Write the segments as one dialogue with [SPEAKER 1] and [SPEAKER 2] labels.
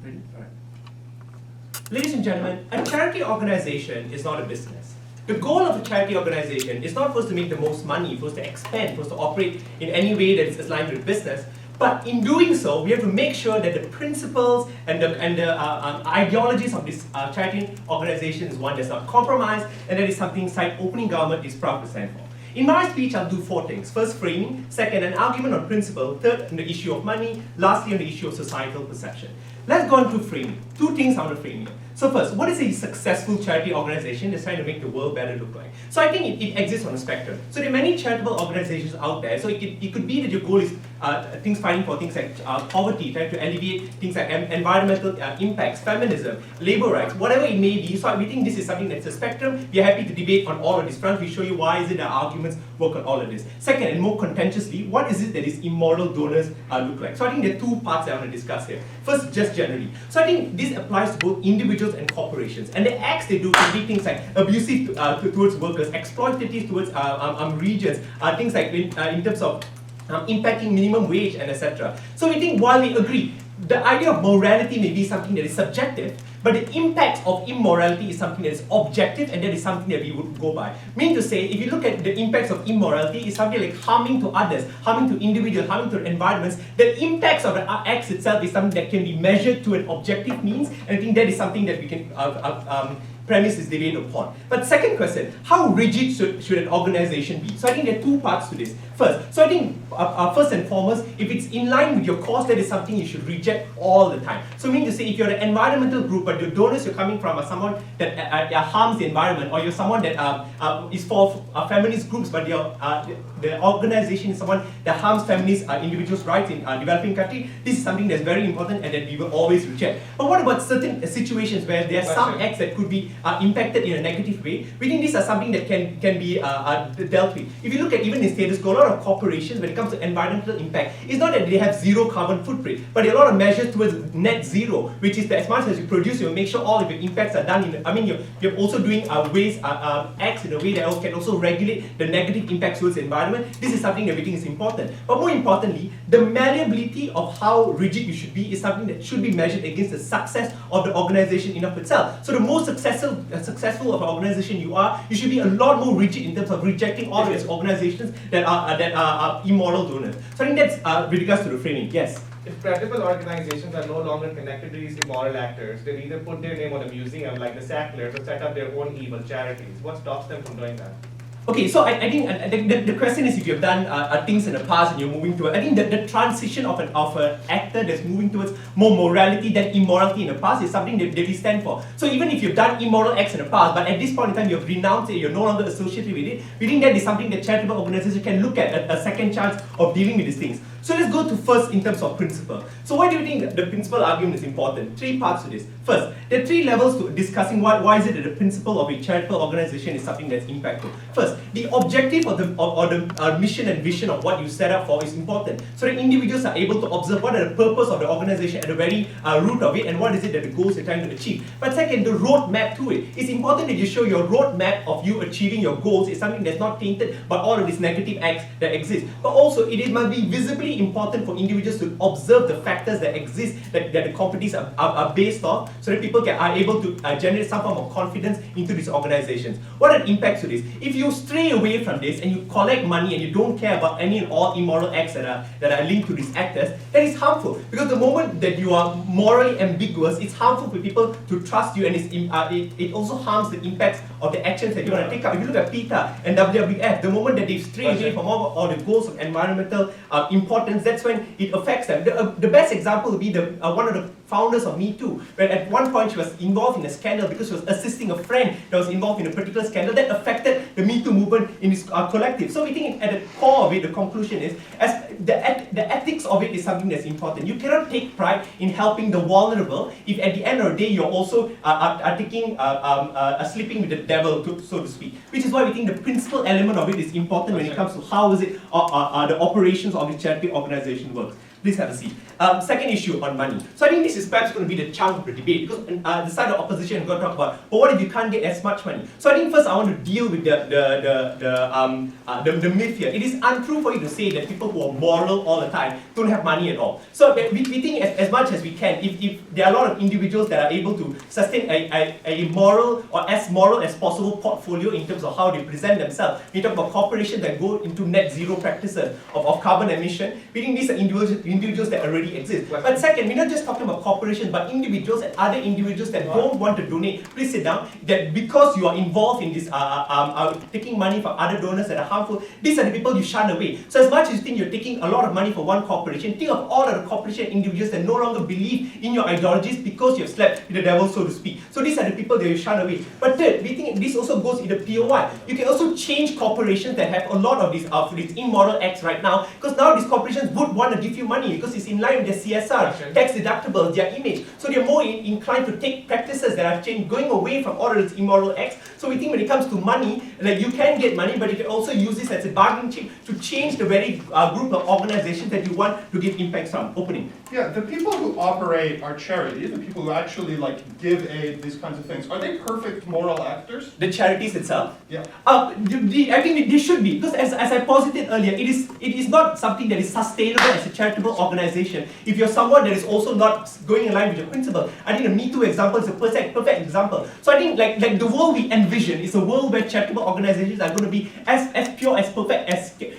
[SPEAKER 1] Ready? All right. Ladies and gentlemen, a charity organization is not a business. The goal of a charity organization is not first to make the most money, first to expand, first to operate in any way that is aligned with business. But in doing so, we have to make sure that the principles and the ideologies of this charity organization is one that's not compromised, and that is something side opening government is proud to stand for. In my speech, I'll do 4 things. First, framing. Second, an argument on principle. Third, on the issue of money. Lastly, on the issue of societal perception. Let's go on to framing. 2 things I want to frame here. So first, what is a successful charity organization that's trying to make the world better look like? So I think it exists on a spectrum. So there are many charitable organizations out there. So it could be that your goal is things fighting for things like poverty, trying to alleviate things like environmental impacts, feminism, labor rights, whatever it may be. So we think this is something that's a spectrum. We are happy to debate on all of these fronts. We show you why is it that arguments work on all of this. Second, and more contentiously, what is it that is immoral donors look like? So I think there are 2 parts I want to discuss here. First, just generally. So I think this applies to both individuals and corporations. And the acts they do can be things like abusive towards workers, exploitative towards regions, things like in terms of impacting minimum wage and etc. So we think while we agree, the idea of morality may be something that is subjective, but the impact of immorality is something that is objective, and that is something that we would go by. Meaning to say, if you look at the impacts of immorality, it's something like harming to others, harming to individuals, harming to environments. The impacts of the acts itself is something that can be measured to an objective means, and I think that is something that we can premise this debate upon. But second question, how rigid should an organization be? So I think there are 2 parts to this. First, so I think first and foremost, if it's in line with your cause, that is something you should reject all the time. So meaning to say, if you're an environmental group, but the donors you're coming from are someone that harms the environment, or you're someone that is for feminist groups, but the organization is someone that harms feminist individuals' rights in developing country, this is something that's very important and that we will always reject. But what about certain situations where there are some acts that could be impacted in a negative way? We think these are something that can be dealt with. If you look at even in status quo, a lot of corporations, when it comes to environmental impact, it's not that they have 0 carbon footprint, but there are a lot of measures towards net zero, which is that as much as you produce, you make sure all of your impacts are done you're also doing waste acts in a way that can also regulate the negative impacts towards the environment. This is something that we think is important. But more importantly, the malleability of how rigid you should be is something that should be measured against the success of the organization in of itself. So the more successful of an organization you should be a lot more rigid in terms of rejecting all of these organizations that are immoral donors. So I think that's with regards to the framing. Yes?
[SPEAKER 2] If credible organizations are no longer connected to these immoral actors, they'll either put their name on a museum like the Sacklers or set up their own evil charities. What stops them from doing that?
[SPEAKER 1] Okay, so I think the question is, if you've done things in the past and you're moving to, I think that the transition of an actor that's moving towards more morality than immorality in the past is something that we stand for. So even if you've done immoral acts in the past, but at this point in time you've renounced it, you're no longer associated with it, we think that is something that charitable organizations can look at, a second chance of dealing with these things. So let's go to first in terms of principle. So why do you think the principle argument is important? 3 parts to this. First, there are 3 levels to discussing why is it that the principle of a charitable organization is something that's impactful. First, the objective or the mission and vision of what you set up for is important. So that individuals are able to observe what are the purpose of the organization at the very root of it, and what is it that the goals you're trying to achieve. But second, the roadmap to it. It's important that you show your roadmap of you achieving your goals is something that's not tainted by all of these negative acts that exist. But also, it must be visibly important for individuals to observe the factors that exist that the companies are based on, so that people are able to generate some form of confidence into these organizations. What are the impacts to this? If you stray away from this and you collect money and you don't care about any and all immoral acts that are linked to these actors, that is harmful. Because the moment that you are morally ambiguous, it's harmful for people to trust you, and it also harms the impacts of the actions that you want to take up. If you look at PETA and WWF, the moment that they stray away from all the goals of environmental importance, that's when it affects them. The best example would be one of the founders of Me Too, where at one point she was involved in a scandal because she was assisting a friend that was involved in a particular scandal that affected the Me Too movement in its collective. So we think at the core of it, the conclusion is, as the ethics of it is something that's important. You cannot take pride in helping the vulnerable if at the end of the day you're also sleeping with the devil, so to speak. Which is why we think the principal element of it is important when it comes to how is it the operations of the charity organization works. Please have a seat. Second issue on money. So I think this is perhaps going to be the chunk of the debate, because the side of opposition is going to talk about, but what if you can't get as much money? So I think first I want to deal with the myth here. It is untrue for you to say that people who are moral all the time don't have money at all. So we think as much as we can, if there are a lot of individuals that are able to sustain a moral or as moral as possible portfolio in terms of how they present themselves. We talk about corporations that go into net zero practices of carbon emission. We think these are individuals that already exist. But second, we're not just talking about corporations, but individuals and other individuals that don't want to donate. Please sit down. That because you are involved in this taking money from other donors that are harmful, these are the people you shun away. So as much as you think you're taking a lot of money for one corporation, think of all of the corporation individuals that no longer believe in your ideologies because you have slept with the devil, so to speak. So these are the people that you shun away. But third, we think this also goes in the POI. You can also change corporations that have a lot of these immoral acts right now, because now these corporations would want to give you money because it's in line with their CSR, tax deductible, their image. So they're more inclined to take practices that are going away from all of these immoral acts. So we think when it comes to money, like you can get money, but you can also use this as a bargaining chip to change the very group of organizations that you want to give impacts from. Opening.
[SPEAKER 3] Yeah, the people who operate our charity, the people who actually give aid, these kinds of things, are they perfect moral actors?
[SPEAKER 1] The charities itself?
[SPEAKER 3] Yeah.
[SPEAKER 1] I think they should be, because as I posited earlier, it is not something that is sustainable as a charitable organization if you're someone that is also not going in line with your principle. I think the Me Too example is a perfect example. So I think like the world we envision is a world where charitable organizations are going to be as pure, as perfect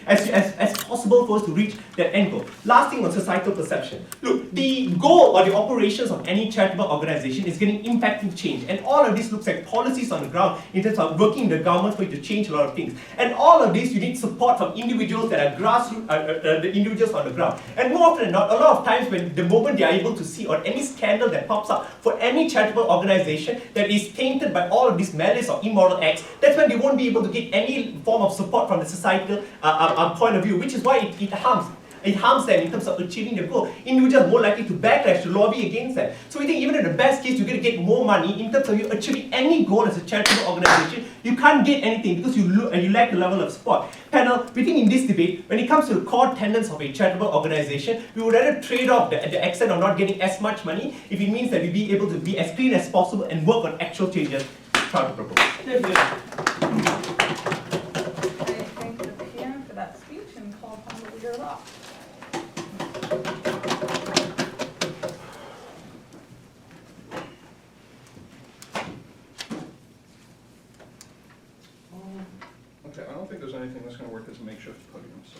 [SPEAKER 1] as possible for us to reach that end goal. Last thing on societal perception. Look, the goal or the operations of any charitable organization is getting impacting change, and all of this looks like policies on the ground in terms of working in the government for you to change a lot of things. And all of this, you need support from individuals that are grassroots, the individuals on the ground. And more often than not, a lot of times when the moment they are able to see or any scandal that pops up for any charitable organization that is tainted by all of these malice or immoral acts, that's when they won't be able to get any form of support from the societal point of view, which is why it harms. It harms them in terms of achieving the goal. Individuals are more likely to backlash, to lobby against them. So we think even in the best case, you're going to get more money in terms of you achieving any goal as a charitable organization. You can't get anything because you lack the level of support. Panel, we think in this debate, when it comes to the core tenets of a charitable organization, we would rather trade off the extent of not getting as much money if it means that we be able to be as clean as possible and work on actual changes. Proud to propose.
[SPEAKER 4] I thank the PM for that speech and call upon the leader of law.
[SPEAKER 3] Okay, I don't think there's anything that's going to work as a makeshift podium, so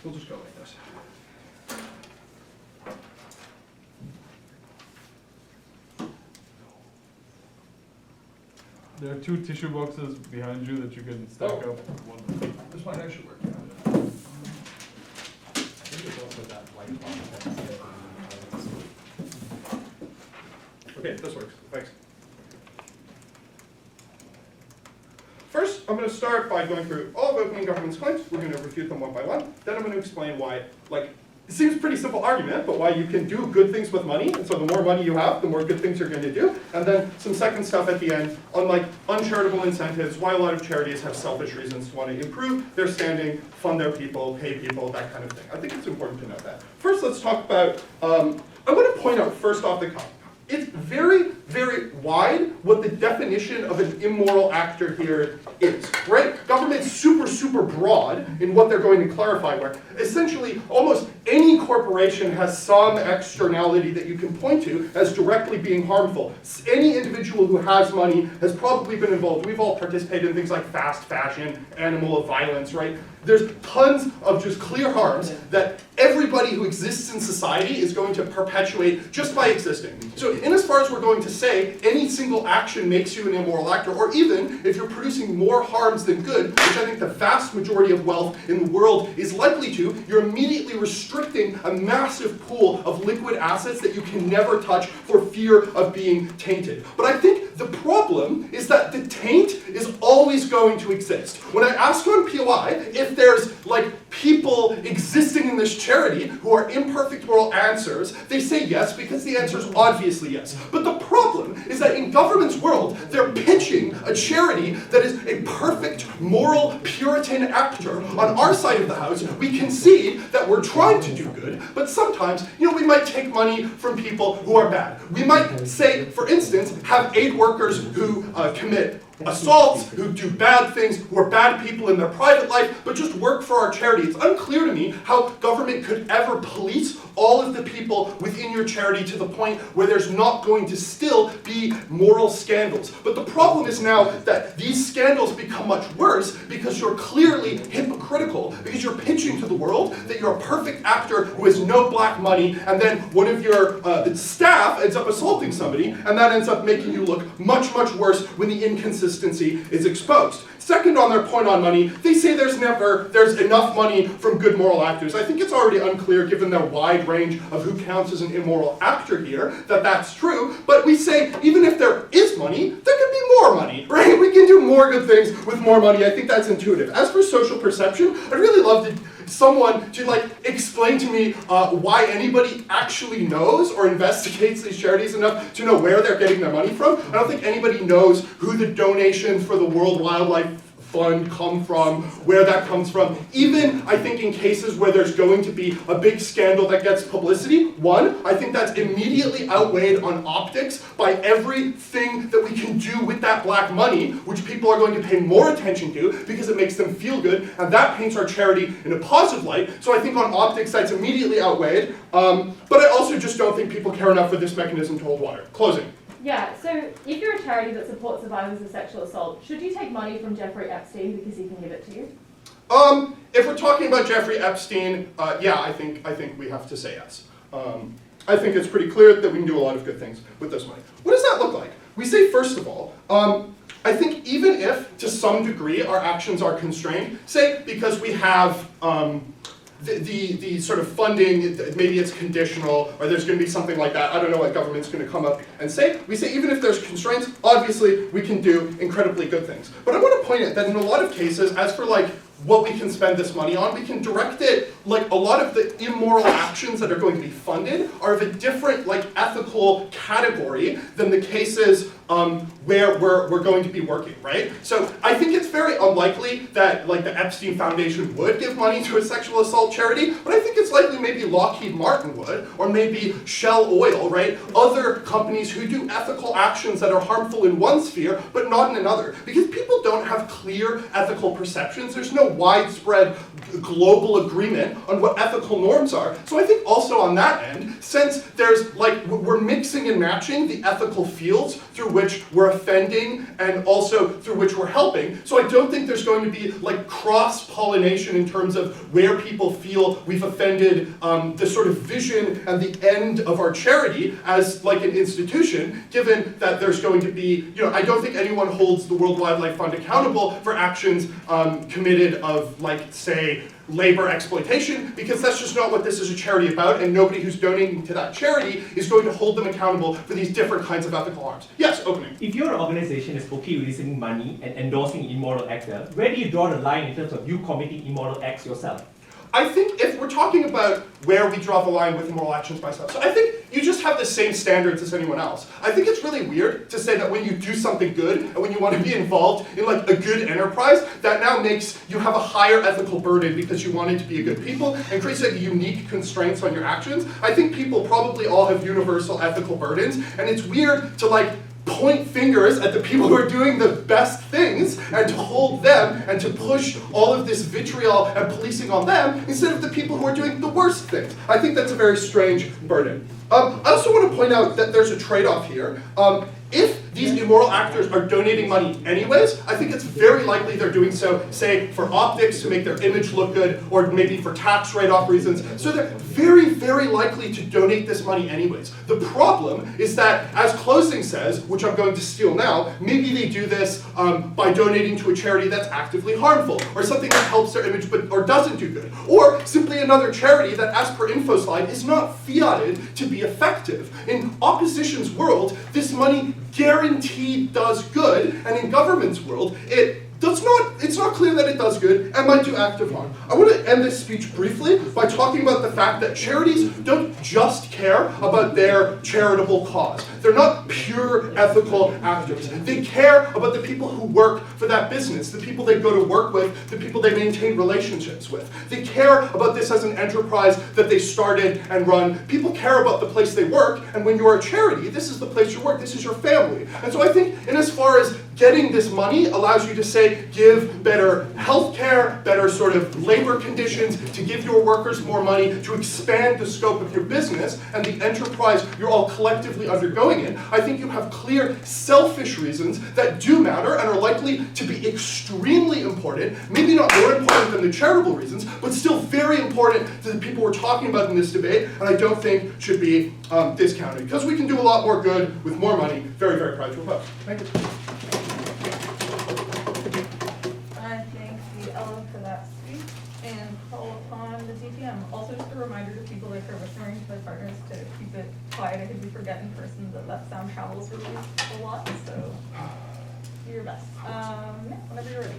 [SPEAKER 3] we'll just go like this.
[SPEAKER 5] There are 2 tissue boxes behind you that you can stack up.
[SPEAKER 3] This might actually work. Okay, this works. Thanks. First, I'm going to start by going through all of opening government's claims. We're going to refute them one by one. Then I'm going to explain why, it seems a pretty simple argument, but why you can do good things with money. And so the more money you have, the more good things you're going to do. And then some second stuff at the end on uncharitable incentives, why a lot of charities have selfish reasons to want to improve their standing, fund their people, pay people, that kind of thing. I think it's important to know that. First, let's talk about, I want to point out first off the cuff. It's very, very wide what the definition of an immoral actor here is, right? Government's super, super broad in what they're going to clarify, where essentially almost any corporation has some externality that you can point to as directly being harmful. Any individual who has money has probably been involved. We've all participated in things like fast fashion, animal violence, right? There's tons of just clear harms that everybody who exists in society is going to perpetuate just by existing. So in as far as we're going to say any single action makes you an immoral actor, or even if you're producing more harms than good, which I think the vast majority of wealth in the world is likely to, you're immediately restricting a massive pool of liquid assets that you can never touch for fear of being tainted. But I think the problem is that the taint is always going to exist. When I ask on POI if there's people existing in this charity who are imperfect moral answers, they say yes because the answer is obviously yes. But the problem is that in government's world, they're pitching a charity that is a perfect moral Puritan actor. On our side of the house, we concede that we're trying to do good, but sometimes, we might take money from people who are bad. We might say, for instance, have aid workers who commit assaults, who do bad things, who are bad people in their private life, but just work for our charity. It's unclear to me how government could ever police all of the people within your charity to the point where there's not going to still be moral scandals. But the problem is now that these scandals become much worse because you're clearly hypocritical, because you're pitching to the world that you're a perfect actor who has no black money, and then one of your staff ends up assaulting somebody, and that ends up making you look much, much worse when the inconsistency is exposed. Second, on their point on money, they say there's enough money from good moral actors. I think it's already unclear, given their wide range of who counts as an immoral actor here, that that's true. But we say, even if there is money, there can be more money, right? We can do more good things with more money. I think that's intuitive. As for social perception, I'd really love someone to explain to me why anybody actually knows or investigates these charities enough to know where they're getting their money from. I don't think anybody knows who the donations for the World Wildlife Fund come from, where that comes from. Even, I think, in cases where there's going to be a big scandal that gets publicity, one, I think that's immediately outweighed on optics by everything that we can do with that black money, which people are going to pay more attention to because it makes them feel good, and that paints our charity in a positive light. So I think on optics that's immediately outweighed, but I also just don't think people care enough for this mechanism to hold water. Closing.
[SPEAKER 6] Yeah, so if you're a charity that supports survivors of sexual assault, should you take money from Jeffrey Epstein because he can give it to you?
[SPEAKER 3] If we're talking about Jeffrey Epstein, yeah, I think we have to say yes. I think it's pretty clear that we can do a lot of good things with this money. What does that look like? We say, first of all, I think even if, to some degree, our actions are constrained, say because we have the sort of funding, maybe it's conditional, or there's going to be something like that. I don't know what government's going to come up and say. We say even if there's constraints, obviously we can do incredibly good things. But I want to point out that in a lot of cases, as for what we can spend this money on, we can direct it, a lot of the immoral actions that are going to be funded are of a different, ethical category than the cases where we're going to be working, right? So I think it's very unlikely that, the Epstein Foundation would give money to a sexual assault charity, but I think it's likely maybe Lockheed Martin would, or maybe Shell Oil, right? Other companies who do ethical actions that are harmful in one sphere, but not in another. Because people don't have clear ethical perceptions. There's no widespread global agreement on what ethical norms are. So I think also on that end, since there's we're mixing and matching the ethical fields through which we're offending and also through which we're helping. So I don't think there's going to be cross-pollination in terms of where people feel we've offended the sort of vision and the end of our charity as an institution, given that there's going to be, I don't think anyone holds the World Wildlife Fund accountable for actions committed of, say, labor exploitation, because that's just not what this is a charity about, and nobody who's donating to that charity is going to hold them accountable for these different kinds of ethical harms. Yes, opening.
[SPEAKER 1] If your organization is okay with receiving money and endorsing immoral actor, where do you draw the line in terms of you committing immoral acts yourself?
[SPEAKER 3] I think if we're talking about where we draw the line with immoral actions by self, so I think you just have the same standards as anyone else. I think it's really weird to say that when you do something good and when you want to be involved in a good enterprise, that now makes you have a higher ethical burden because you wanted to be a good people and creates unique constraints on your actions. I think people probably all have universal ethical burdens, and it's weird to point fingers at the people who are doing the best things and to hold them and to push all of this vitriol and policing on them instead of the people who are doing the worst things. I think that's a very strange burden. I also want to point out that there's a trade-off here. If these immoral actors are donating money anyways, I think it's very likely they're doing so, say, for optics, to make their image look good, or maybe for tax write-off reasons. So they're very, very likely to donate this money anyways. The problem is that, as closing says, which I'm going to steal now, maybe they do this by donating to a charity that's actively harmful, or something that helps their image or doesn't do good, or simply another charity that, as per info slide, is not fiated to be effective. In opposition's world, this money guaranteed does good, and in government's world, it it's not clear that it does good and might do active harm. I want to end this speech briefly by talking about the fact that charities don't just care about their charitable cause. They're not pure ethical actors. They care about the people who work for that business, the people they go to work with, the people they maintain relationships with. They care about this as an enterprise that they started and run. People care about the place they work, and when you're a charity, this is the place you work, this is your family. And so I think in as far as getting this money allows you to say, give better health care, better sort of labor conditions, to give your workers more money, to expand the scope of your business and the enterprise you're all collectively undergoing in. I think you have clear selfish reasons that do matter and are likely to be extremely important, maybe not more important than the charitable reasons, but still very important to the people we're talking about in this debate, and I don't think should be discounted. Because we can do a lot more good with more money. Very, very proud to oppose. Thank you.
[SPEAKER 4] I thank the LM for that speech and call upon the DTM. Also, just a reminder to people that are listening to their partners to keep it quiet. I think we forget in person that sound travels really a lot, so do your best. Yeah, whenever you're ready.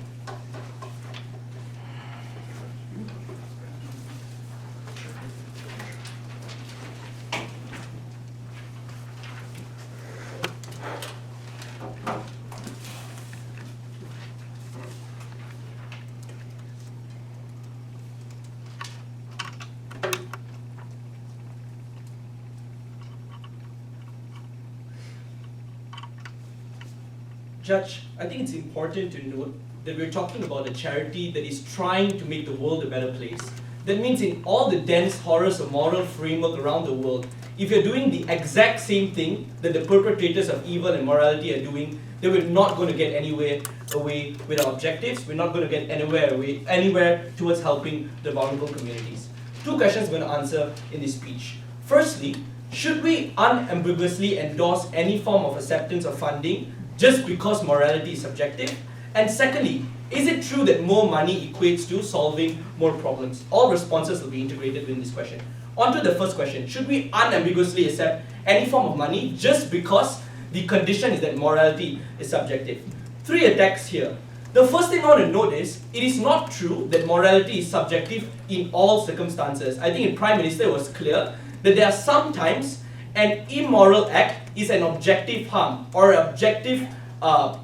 [SPEAKER 1] Judge, I think it's important to note that we're talking about a charity that is trying to make the world a better place. That means in all the dense horrors of moral framework around the world, if you're doing the exact same thing that the perpetrators of evil and morality are doing, then we're not going to get anywhere away with our objectives. We're not going to get anywhere towards helping the vulnerable communities. Two questions I'm going to answer in this speech. Firstly, should we unambiguously endorse any form of acceptance of funding just because morality is subjective? And secondly, is it true that more money equates to solving more problems? All responses will be integrated within this question. On to the first question. Should we unambiguously accept any form of money just because the condition is that morality is subjective? Three attacks here. The first thing I want to note is, it is not true that morality is subjective in all circumstances. I think in Prime Minister it was clear that there are some times an immoral act is an objective harm or an objective a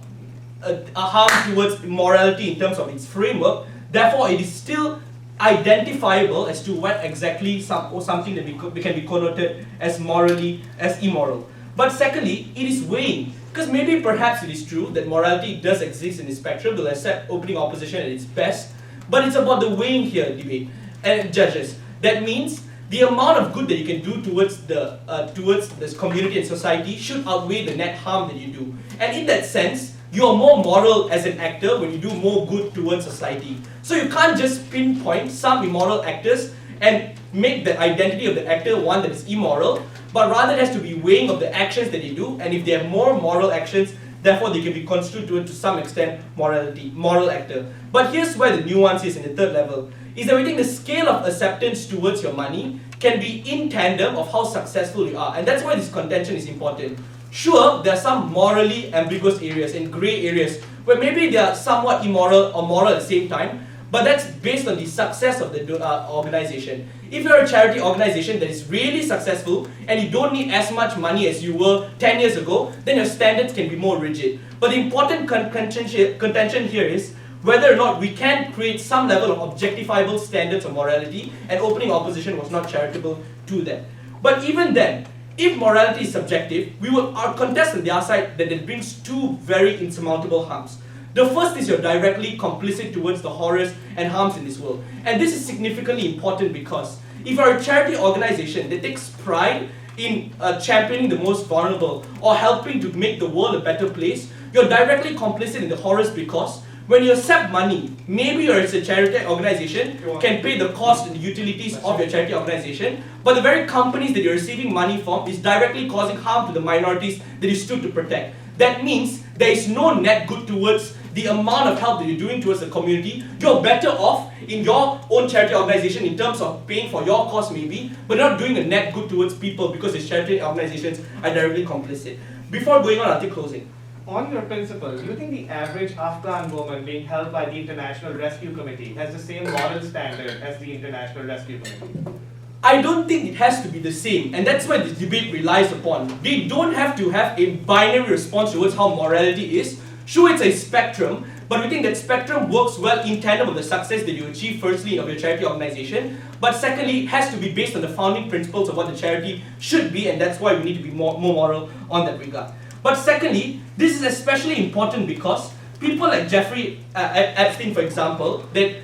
[SPEAKER 1] harm towards morality in terms of its framework. Therefore, it is still identifiable as to what exactly something that can be connoted as immoral. But secondly, it is weighing. Because maybe perhaps it is true that morality does exist in the spectrum, we'll accept opening opposition at its best, but it's about the weighing here, debate and judges. That means the amount of good that you can do towards this community and society should outweigh the net harm that you do. And in that sense, you are more moral as an actor when you do more good towards society. So you can't just pinpoint some immoral actors and make the identity of the actor one that is immoral, but rather it has to be weighing of the actions that they do, and if they have more moral actions, therefore they can be construed to some extent moral actor. But here's where the nuance is in the third level, is that we think the scale of acceptance towards your money can be in tandem of how successful you are, and that's why this contention is important. Sure, there are some morally ambiguous areas and grey areas where maybe they are somewhat immoral or moral at the same time, but that's based on the success of the organization. If you're a charity organization that is really successful and you don't need as much money as you were 10 years ago, then your standards can be more rigid. But the important contention here is whether or not we can create some level of objectifiable standards of morality, and opening opposition was not charitable to that. But even then, if morality is subjective, we will contest on the other side that it brings two very insurmountable harms. The first is you're directly complicit towards the horrors and harms in this world. And this is significantly important because if you're a charity organization that takes pride in championing the most vulnerable or helping to make the world a better place, you're directly complicit in the horrors because when you accept money, maybe you're as a charity organization can pay the cost and the utilities of your charity organization, but the very companies that you're receiving money from is directly causing harm to the minorities that you stood to protect. That means there is no net good towards the amount of help that you're doing towards the community. You're better off in your own charity organization in terms of paying for your cost maybe, but not doing a net good towards people because these charity organizations are directly complicit. Before going on, I'll take closing.
[SPEAKER 2] on your principle, do you think the average Afghan woman being held by the International Rescue Committee has the same moral standard as the International Rescue Committee?
[SPEAKER 1] I don't think it has to be the same, and that's why this debate relies upon. They don't have to have a binary response towards how morality is. Sure, it's a spectrum, but we think that spectrum works well in tandem with the success that you achieve, firstly, of your charity organization, but secondly, it has to be based on the founding principles of what the charity should be, and that's why we need to be more moral on that regard. But secondly, this is especially important because people like Jeffrey Epstein, for example, that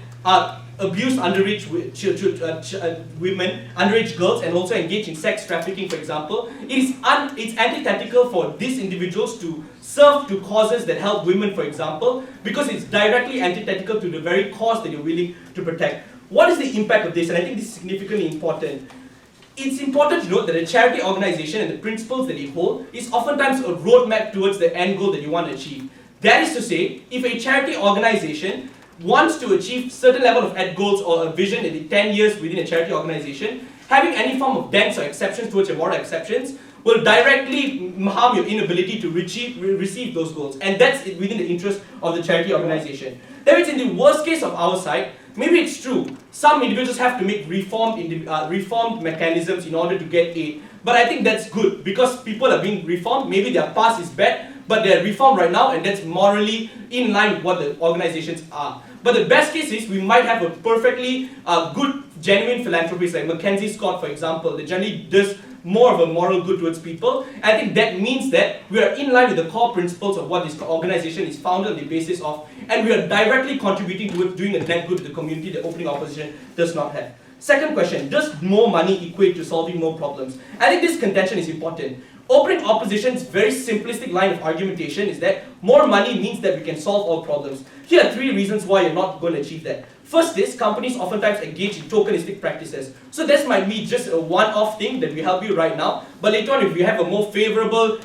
[SPEAKER 1] abused underage women, underage girls, and also engaged in sex trafficking, for example, it's antithetical for these individuals to serve to causes that help women, for example, because it's directly antithetical to the very cause that you're willing to protect. What is the impact of this? And I think this is significantly important. It's important to note that a charity organization and the principles that it holds is oftentimes a roadmap towards the end goal that you want to achieve. That is to say, if a charity organization wants to achieve certain level of end goals or a vision in the 10 years within a charity organization, having any form of dents or exceptions towards your moral exceptions will directly harm your inability to receive those goals. And that's within the interest of the charity organization. That means in the worst case of our side, maybe it's true, some individuals have to make reformed mechanisms in order to get aid. But I think that's good because people are being reformed. Maybe their past is bad, but they're reformed right now, and that's morally in line with what the organizations are. But the best case is we might have a perfectly good, genuine philanthropist like Mackenzie Scott, for example, that generally does more of a moral good towards people. I think that means that we are in line with the core principles of what this organization is founded on the basis of, and we are directly contributing towards doing a net good to the community that opening opposition does not have. Second question, does more money equate to solving more problems? I think this contention is important. Opening opposition's very simplistic line of argumentation is that more money means that we can solve all problems. Here are 3 reasons why you're not going to achieve that. First is, companies oftentimes engage in tokenistic practices. So this might be just a one-off thing that will help you right now, but later on if we have a more favorable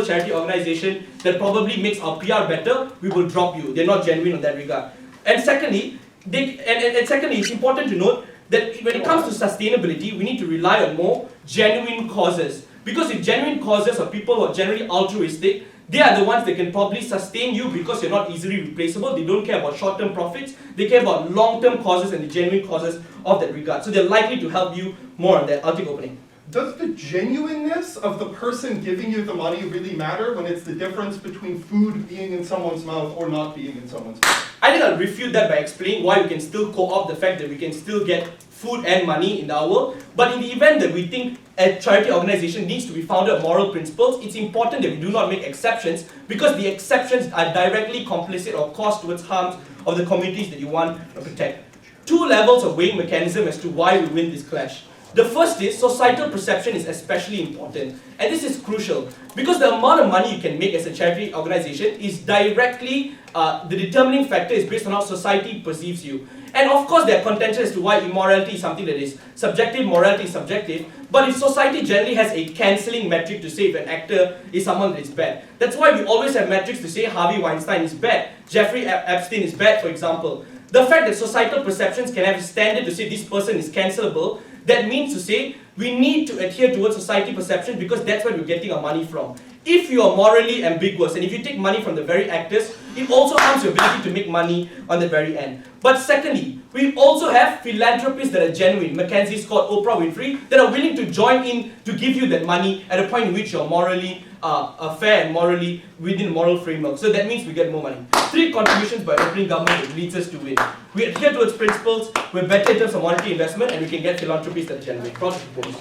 [SPEAKER 1] charity organization that probably makes our PR better, we will drop you. They're not genuine on that regard. And secondly, it's important to note that when it comes to sustainability, we need to rely on more genuine causes. Because if genuine causes or people who are generally altruistic, they are the ones that can probably sustain you because you're not easily replaceable. They don't care about short-term profits. They care about long-term causes and the genuine causes of that regard. So they're likely to help you more on that. I'll take opening.
[SPEAKER 3] Does the genuineness of the person giving you the money really matter when it's the difference between food being in someone's mouth or not being in someone's mouth?
[SPEAKER 1] I think I'll refute that by explaining why we can still co-opt the fact that we can still get food and money in our world. But in the event that we think a charity organization needs to be founded on moral principles, it's important that we do not make exceptions because the exceptions are directly complicit or cause towards harms of the communities that you want to protect. 2 levels of weighing mechanism as to why we win this clash. The first is societal perception is especially important, and this is crucial because the amount of money you can make as a charity organization is directly the determining factor is based on how society perceives you. And of course there are contention as to why immorality is something that is subjective, morality is subjective, but if society generally has a cancelling metric to say if an actor is someone that is bad. That's why we always have metrics to say Harvey Weinstein is bad, Jeffrey Epstein is bad, for example. The fact that societal perceptions can have a standard to say this person is cancelable, that means to say we need to adhere towards society perception because that's where we're getting our money from. If you are morally ambiguous and if you take money from the very actors, it also harms your ability to make money on the very end. But secondly, we also have philanthropists that are genuine, Mackenzie Scott, Oprah Winfrey, that are willing to join in to give you that money at a point in which you're morally fair and morally within a moral framework. So that means we get more money. 3 contributions by opening government that leads us to win. We adhere towards principles, we're better in terms of monetary investment, and we can get philanthropists that generate. Cross propose.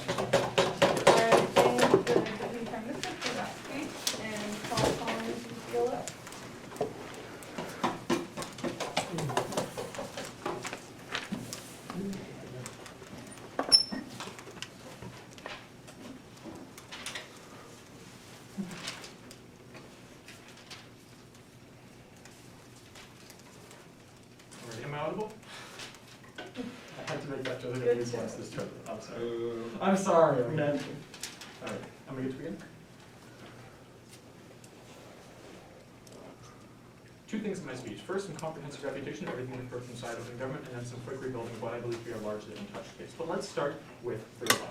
[SPEAKER 5] Am I audible? I had to make that joke at least once this trip. I'm sorry. I'm sorry. Alright, am I good to begin? 2 things in my speech. First, some comprehensive refutation of everything we've heard from side of the government, and then some quick rebuilding of what I believe to be a largely untouched case. But let's start with the rebuttal.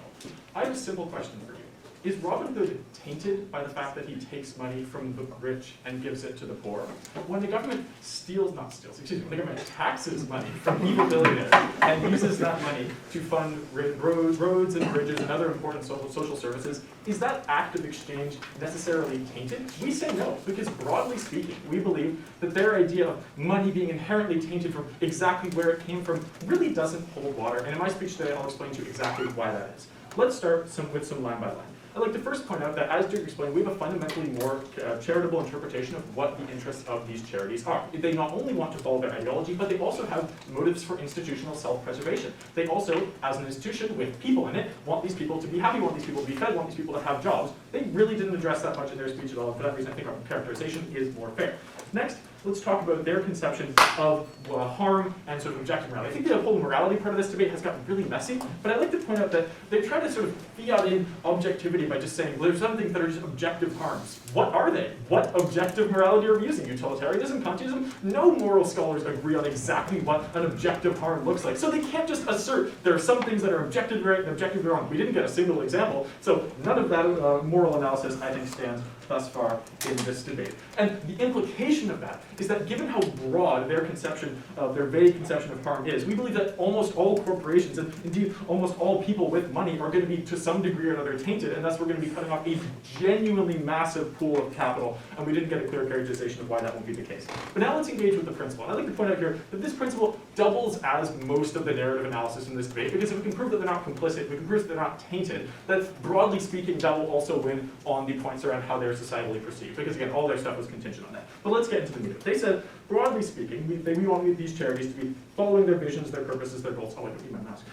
[SPEAKER 5] I have a simple question for you. is Robin Hood tainted by the fact that he takes money from the rich and gives it to the poor? When the government when the government taxes money from evil billionaires and uses that money to fund roads and bridges and other important social services, is that act of exchange necessarily tainted? We say no, because broadly speaking, we believe that their idea of money being inherently tainted from exactly where it came from really doesn't hold water, and in my speech today, I'll explain to you exactly why that is. Let's start with some line by line. I'd like to first point out that, as Dirk explained, we have a fundamentally more charitable interpretation of what the interests of these charities are. They not only want to follow their ideology, but they also have motives for institutional self-preservation. They also, as an institution with people in it, want these people to be happy, want these people to be fed, want these people to have jobs. They really didn't address that much in their speech at all, and for that reason I think our characterization is more fair. Next, let's talk about their conception of harm and sort of objective morality. I think the whole morality part of this debate has gotten really messy, but I'd like to point out that they try to sort of fiat in objectivity by just saying, well, there's some things that are just objective harms. What are they? What objective morality are we using? Utilitarianism, Kantianism? No moral scholars agree on exactly what an objective harm looks like. So they can't just assert there are some things that are objectively right and objectively wrong. We didn't get a single example, so none of that moral analysis, I think, stands thus far in this debate. And the implication of that is that given how broad their conception of their vague conception of harm is, we believe that almost all corporations, and indeed almost all people with money, are going to be to some degree or another tainted, and thus we're going to be cutting off a genuinely massive pool of capital, and we didn't get a clear characterization of why that won't be the case. But now let's engage with the principle. And I'd like to point out here that this principle doubles as most of the narrative analysis in this debate, because if we can prove that they're not complicit, we can prove that they're not tainted, that broadly speaking, that will also win on the points around how they're societally perceived, because again, all their stuff was contingent on that. But let's get into the meat of it. They said, broadly speaking, we want these charities to be following their visions, their purposes, their goals. Oh, I don't need my mask.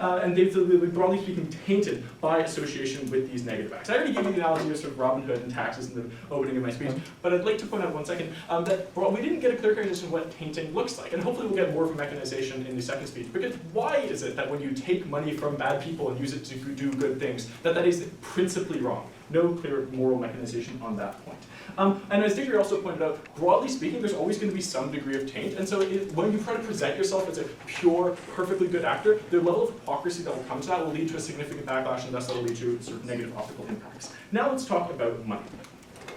[SPEAKER 5] And they're broadly speaking tainted by association with these negative acts. I already gave you the analogy of sort of Robin Hood and taxes in the opening of my speech, but I'd like to point out 1 second that we didn't get a clear characterization of what tainting looks like, and hopefully we'll get more of a mechanization in the second speech, because why is it that when you take money from bad people and use it to do good things, that is principally wrong? No clear moral mechanization on that point. And as Diggory also pointed out, broadly speaking, there's always going to be some degree of taint, and so when you try to present yourself as a pure, perfectly good actor, the level of hypocrisy that will come to that will lead to a significant backlash, and thus that will lead to sort of negative optical impacts. Now let's talk about money.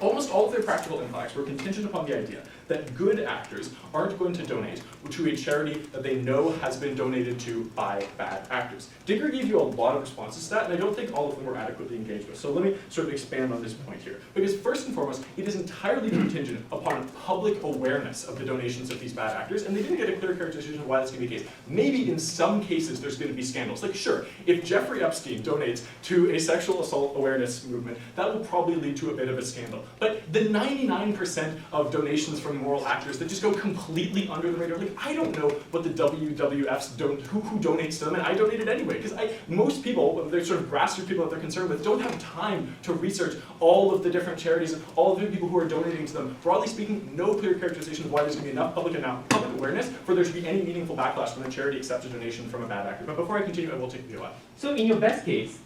[SPEAKER 5] Almost all of their practical impacts were contingent upon the idea that good actors aren't going to donate to a charity that they know has been donated to by bad actors. Digger gave you a lot of responses to that, and I don't think all of them were adequately engaged with. So let me sort of expand on this point here. Because first and foremost, it is entirely contingent upon public awareness of the donations of these bad actors, and they didn't get a clear characterization of why that's going to be the case. Maybe in some cases there's going to be scandals. Like sure, if Jeffrey Epstein donates to a sexual assault awareness movement, that will probably lead to a bit of a scandal. But the 99% of donations from moral actors that just go completely under the radar, like I don't know what the WWFs who donates to them, and I donated anyway, because most people, they're sort of grassroots people that they're concerned with, don't have time to research all of the different charities and all of the people who are donating to them. Broadly speaking, no clear characterization of why there's going to be enough public awareness for there to be any meaningful backlash when a charity accepts a donation from a bad actor. But before I continue, I will take the out.
[SPEAKER 1] So in your best case,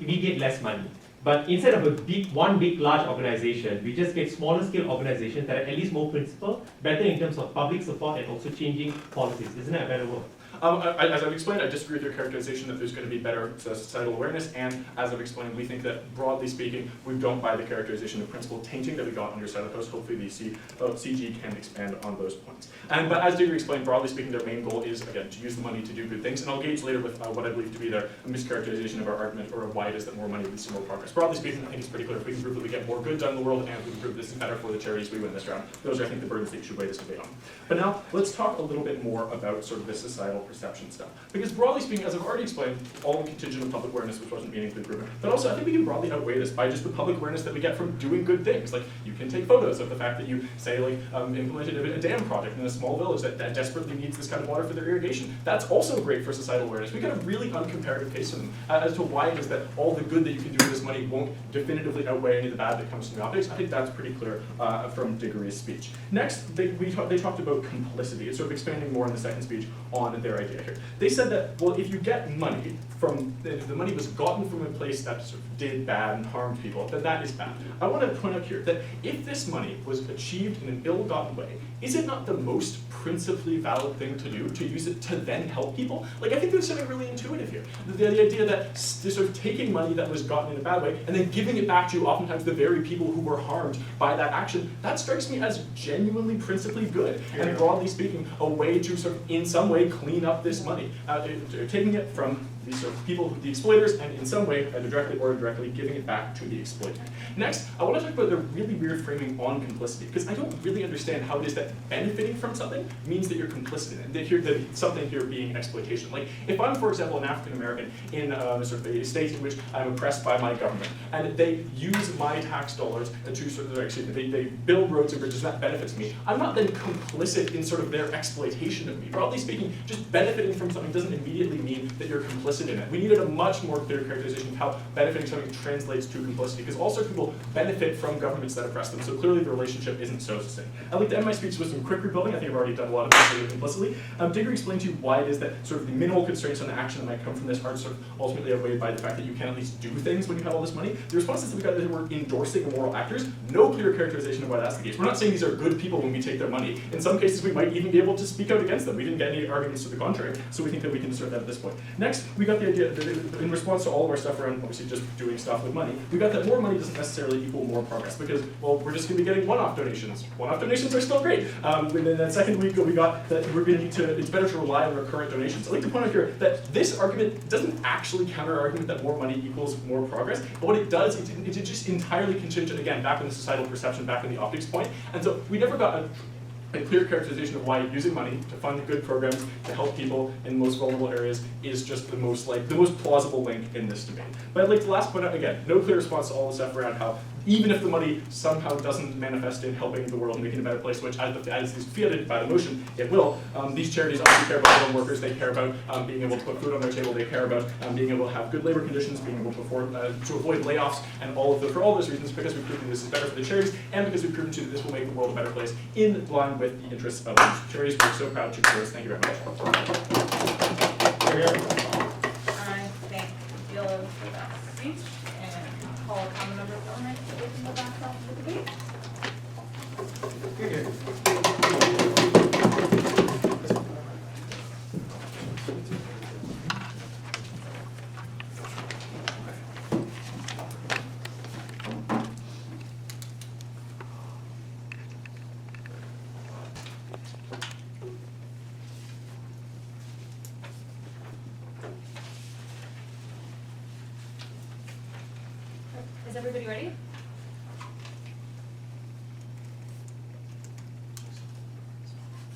[SPEAKER 1] we get less money. But instead of one big large organization, we just get smaller scale organizations that are at least more principled, better in terms of public support and also changing policies. Isn't that a better word?
[SPEAKER 5] As I've explained, I disagree with your characterization that there's going to be better societal awareness, and as I've explained, we think that broadly speaking, we don't buy the characterization of principal tainting that we got under Settlepost. Hopefully the CG can expand on those points. But as Diggory explained, broadly speaking, their main goal is, again, to use the money to do good things, and I'll gauge later with what I believe to be their mischaracterization of our argument, or why it is that more money leads to more progress. Broadly speaking, I think it's pretty clear. If we can prove that we get more good done in the world, and we can prove this is better for the charities, we win this round. Those are, I think, the burdens that you should weigh this debate on. But now, let's talk a little bit more about sort of this societal perception stuff. Because broadly speaking, as I've already explained, all contingent on public awareness, which wasn't meaningfully proven. But also, I think we can broadly outweigh this by just the public awareness that we get from doing good things. Like, you can take photos of the fact that you, say, like, implemented a dam project in a small village that desperately needs this kind of water for their irrigation. That's also great for societal awareness. We get a really uncomparative case of them as to why it is that all the good that you can do with this money won't definitively outweigh any of the bad that comes from the optics. I think that's pretty clear from Diggory's speech. Next, they talked about complicity. It's sort of expanding more in the second speech on their idea here. They said that, well, if you get money from, if the money was gotten from a place that sort of did bad and harmed people, then that is bad. I want to point out here that if this money was achieved in an ill-gotten way, is it not the most principally valid thing to do, to use it to then help people? Like, I think there's something really intuitive here. The idea that sort of taking money that was gotten in a bad way and then giving it back to oftentimes the very people who were harmed by that action, that strikes me as genuinely principally good. And broadly speaking, a way to sort of, in some way, clean up this money. Taking it from these sort of people, the exploiters, and in some way, either directly or indirectly, giving it back to the exploited. Next, I want to talk about the really weird framing on complicity, because I don't really understand how it is that benefiting from something means that you're complicit in it, that something here being exploitation. Like, if I'm, for example, an African American in sort of a state in which I'm oppressed by my government, and they use my tax dollars to sort of, actually, they build roads and bridges, that benefits me, I'm not then complicit in sort of their exploitation of me. Broadly speaking, just benefiting from something doesn't immediately mean that you're complicit in it. We needed a much more clear characterization of how benefiting something translates to complicity, because all sorts of people benefit from governments that oppress them, so clearly the relationship isn't so succinct. I'd like to end my speech with some quick rebuilding. I think I've already done a lot of this implicitly. Digger explained to you why it is that sort of the minimal constraints on action that might come from this are sort of ultimately outweighed by the fact that you can at least do things when you have all this money. The responses that we got is that we're endorsing immoral actors. No clear characterization of why that's the case. We're not saying these are good people when we take their money. In some cases, we might even be able to speak out against them. We didn't get any arguments to the contrary, so we think that we can assert that at this point. Next, we got the idea that in response to all of our stuff around obviously just doing stuff with money, we got that more money doesn't necessarily equal more progress, because, well, we're just going to be getting one-off donations. One-off donations are still great. And then that second week, we got that we're going to need to, it's better to rely on recurrent donations. I'd like to point out here that this argument doesn't actually counter-argument that more money equals more progress, but what it does, it's just entirely contingent, again, back on the societal perception, back on the optics point, and so we never got a clear characterization of why using money to fund good programs to help people in most vulnerable areas is just the most plausible link in this debate. But I'd like to last point out, again, no clear response to all the stuff around how even if the money somehow doesn't manifest in helping the world, making a better place, which as is fielded by the motion, it will, these charities also care about their own workers, they care about being able to put food on their table, they care about being able to have good labor conditions, being able to avoid layoffs, and all of those, for all those reasons, because we've proven this is better for the charities, and because we've proven too that this will make the world a better place in line with the interests of these charities. We're so proud to do this. Thank you very much.
[SPEAKER 4] I thank Gil for that speech and call a common member of government to open the back off of the debate.
[SPEAKER 6] Is everybody ready?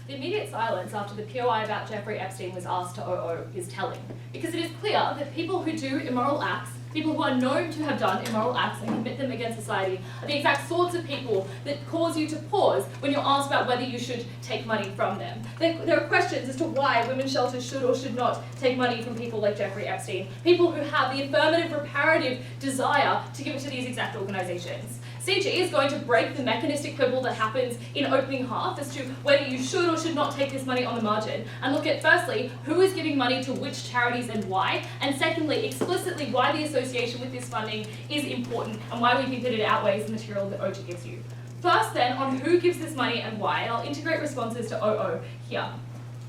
[SPEAKER 6] The immediate silence after the POI about Jeffrey Epstein was asked to OO is telling, because it is clear that people who do immoral acts, people who are known to have done immoral acts and commit them against society, are the exact sorts of people that cause you to pause when you're asked about whether you should take money from them. There are questions as to why women's shelters should or should not take money from people like Jeffrey Epstein, people who have the affirmative reparative desire to give it to these exact organizations. CG is going to break the mechanistic quibble that happens in opening half as to whether you should or should not take this money on the margin, and look at, firstly, who is giving money to which charities and why, and secondly, explicitly why the association with this funding is important and why we think that it outweighs the material that OG gives you. First then, on who gives this money and why, I'll integrate responses to OO here.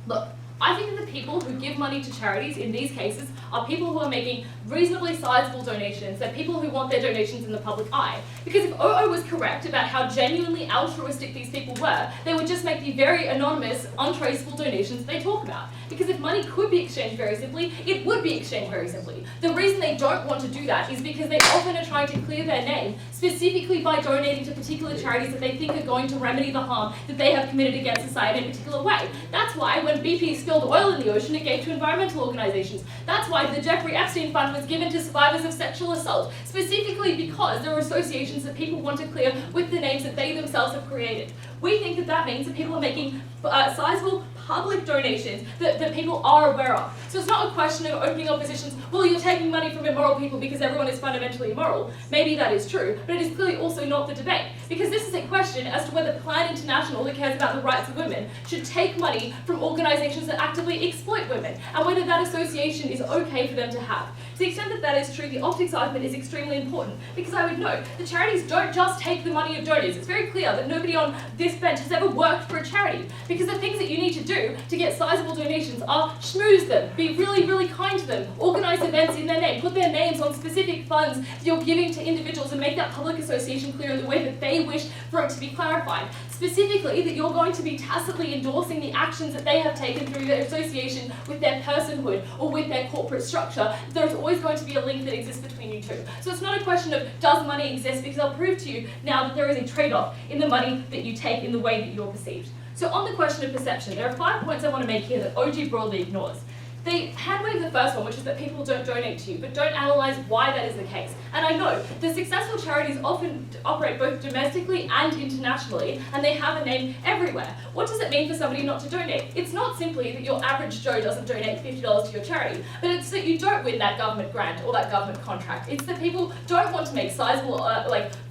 [SPEAKER 6] Look, I think that the people who give money to charities in these cases are people who are making reasonably sizable donations. They're people who want their donations in the public eye. Because if OO was correct about how genuinely altruistic these people were, they would just make the very anonymous, untraceable donations they talk about. Because if money could be exchanged very simply, it would be exchanged very simply. The reason they don't want to do that is because they often are trying to clear their name, specifically by donating to particular charities that they think are going to remedy the harm that they have committed against society in a particular way. That's why when BP spilled oil in the ocean, it gave to environmental organizations. That's why the Jeffrey Epstein Fund was given to survivors of sexual assault, specifically because there are associations that people want to clear with the names that they themselves have created. We think that that means that people are making sizable public donations that people are aware of. So it's not a question of opening up positions, well, you're taking money from immoral people because everyone is fundamentally immoral. Maybe that is true, but it is clearly also not the debate. Because this is a question as to whether Plan International, that cares about the rights of women, should take money from organisations that actively exploit women, and whether that association is okay for them to have. To the extent that that is true, the optics argument is extremely important, because I would note that charities don't just take the money of donors. It's very clear that nobody on this bench has ever worked for a charity, because the things that you need to do to get sizable donations are schmooze them, be really, really kind to them, organise events in their name, put their names on specific funds that you're giving to individuals, and make that public association clear in the way that they wish for it to be clarified. Specifically, that you're going to be tacitly endorsing the actions that they have taken through their association with their personhood or with their corporate structure. There's always going to be a link that exists between you two. So it's not a question of does money exist, because I'll prove to you now that there is a trade-off in the money that you take in the way that you're perceived. So on the question of perception, there are 5 points I want to make here that OG broadly ignores. They hand-wave the first one, which is that people don't donate to you, but don't analyse why that is the case. And I know the successful charities often operate both domestically and internationally, and they have a name everywhere. What does it mean for somebody not to donate? It's not simply that your average Joe doesn't donate $50 to your charity, but it's that you don't win that government grant or that government contract. It's that people don't want to make sizable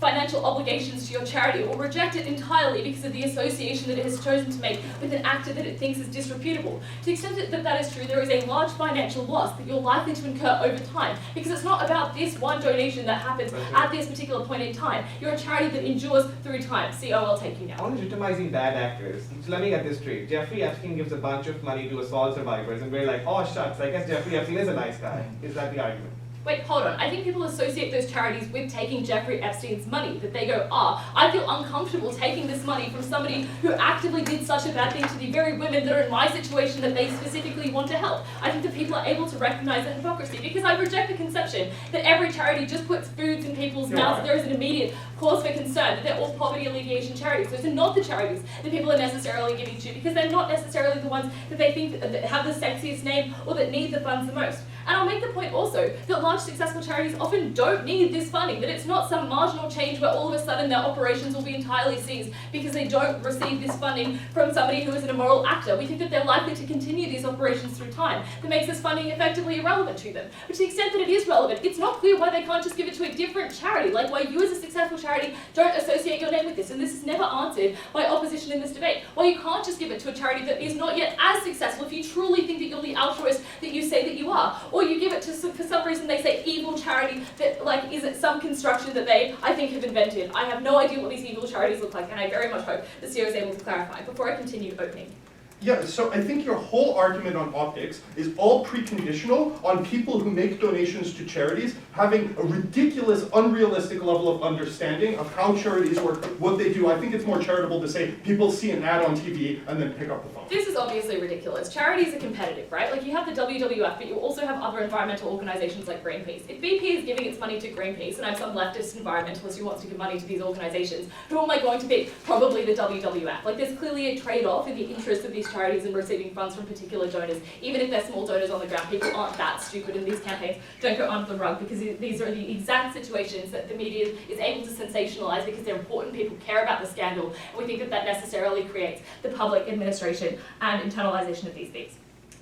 [SPEAKER 6] financial obligations to your charity, or reject it entirely because of the association that it has chosen to make with an actor that it thinks is disreputable. To the extent that that is true, there is a large financial loss that you're likely to incur over time, because it's not about this one donation that happens at this particular point in time. You're a charity that endures through time. CO, I'll take you now.
[SPEAKER 2] On legitimizing bad actors, so let me get this straight. Jeffrey Epstein gives a bunch of money to assault survivors, and we're like, oh shucks, I guess Jeffrey Epstein is a nice guy. Is that the argument?
[SPEAKER 6] Wait, hold on. I think people associate those charities with taking Jeffrey Epstein's money, that they go, I feel uncomfortable taking this money from somebody who actively did such a bad thing to the very women that are in my situation that they specifically want to help. I think that people are able to recognise the hypocrisy, because I reject the conception that every charity just puts foods in people's mouths, that there is an immediate cause for concern, that they're all poverty alleviation charities. Those are not the charities that people are necessarily giving to, because they're not necessarily the ones that they think that have the sexiest name or that need the funds the most. And I'll make the point also that large successful charities often don't need this funding, that it's not some marginal change where all of a sudden their operations will be entirely ceased because they don't receive this funding from somebody who is an immoral actor. We think that they're likely to continue these operations through time. That makes this funding effectively irrelevant to them. But to the extent that it is relevant, it's not clear why they can't just give it to a different charity, like why you as a successful charity don't associate your name with this. And this is never answered by opposition in this debate. Why you can't just give it to a charity that is not yet as successful if you truly think that you're the altruist that you say that you are. Or you give it to, for some reason they say, evil charity that is it some construction that they, I think, have invented. I have no idea what these evil charities look like, and I very much hope that CEO is able to clarify. Before I continue opening.
[SPEAKER 3] Yeah, so I think your whole argument on optics is all preconditional on people who make donations to charities having a ridiculous, unrealistic level of understanding of how charities work, what they do. I think it's more charitable to say people see an ad on TV and then pick up the phone.
[SPEAKER 6] This is obviously ridiculous. Charities are competitive, right? Like you have the WWF, but you also have other environmental organisations like Greenpeace. If BP is giving its money to Greenpeace, and I'm some leftist environmentalist who wants to give money to these organisations, who am I going to be? Probably the WWF. Like there's clearly a trade-off in the interest of these charities in receiving funds from particular donors. Even if they're small donors on the ground, people aren't that stupid in these campaigns. Don't go under the rug, because these are the exact situations that the media is able to sensationalise because they're important. People care about the scandal, and we think that that necessarily creates the public administration and internalisation of these things.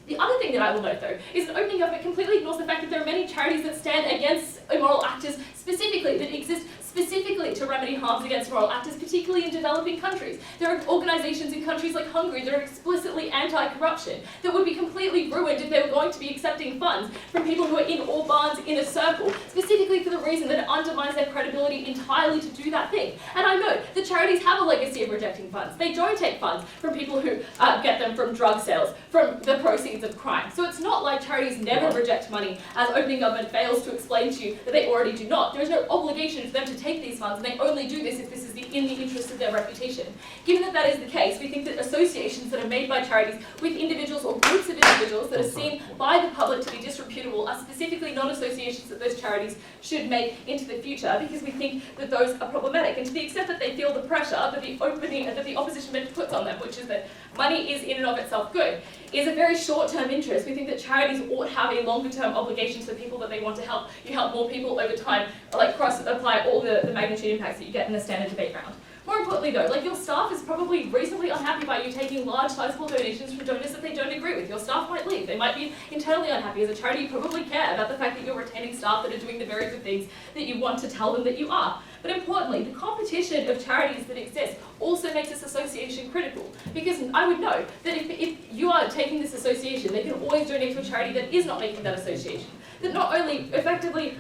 [SPEAKER 6] The other thing that I will note, though, is that opening government completely ignores the fact that there are many charities that stand against immoral actors specifically, that exist specifically to remedy harms against immoral actors, particularly in developing countries. There are organisations in countries like Hungary that are explicitly anti-corruption, that would be completely ruined if they were going to be accepting funds from people who are in Orban's inner circle, specifically for the reason that it undermines their credibility entirely to do that thing. And I know that charities have a legacy of rejecting funds. They don't take funds from people who get them from drug sales, from the proceeds of crime. So it's not like charities never reject money, as opening government fails to explain to you that they already do not. There is no obligation for them to take these funds, and they only do this if this is in the interest of their reputation. Given that that is the case, we think that associations that are made by charities with individuals or groups of individuals that are seen by the public to be disreputable are specifically not associations that those charities should make into the future, because we think that those are problematic. And to the extent that they feel the pressure that the opposition bench puts on them, which is that money is in and of itself good, is a very short-term interest. We think that charities ought to have a longer-term obligation to the people that they want to help. You help more people over time, like cross-apply all the magnitude impacts that you get in the standard debate round. More importantly though, like your staff is probably reasonably unhappy by you taking large sizable donations from donors that they don't agree with. Your staff might leave. They might be internally unhappy. As a charity, you probably care about the fact that you're retaining staff that are doing the very good things that you want to tell them that you are. But importantly, the competition of charities that exist also makes this association critical. Because I would know that if you are taking this association, they can always donate to a charity that is not making that association. That not only effectively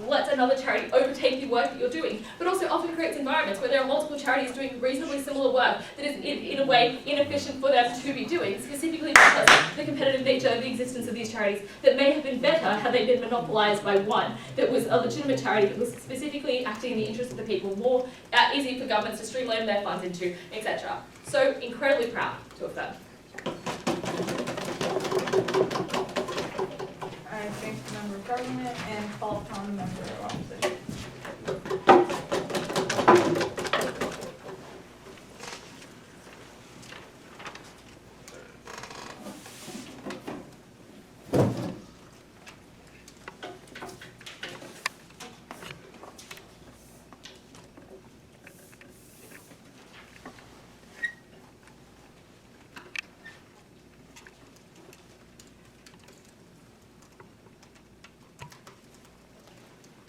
[SPEAKER 6] lets another charity overtake the work that you're doing, but also often creates environments where there are multiple charities doing reasonably similar work that is in a way inefficient for them to be doing, specifically because of the competitive nature of the existence of these charities that may have been better had they been monopolized by one that was a legitimate charity that was specifically acting in the interest of the people, more easy for governments to streamline their funds into, etc. So incredibly proud to affirm.
[SPEAKER 4] I thank the member of government and call upon the member of opposition.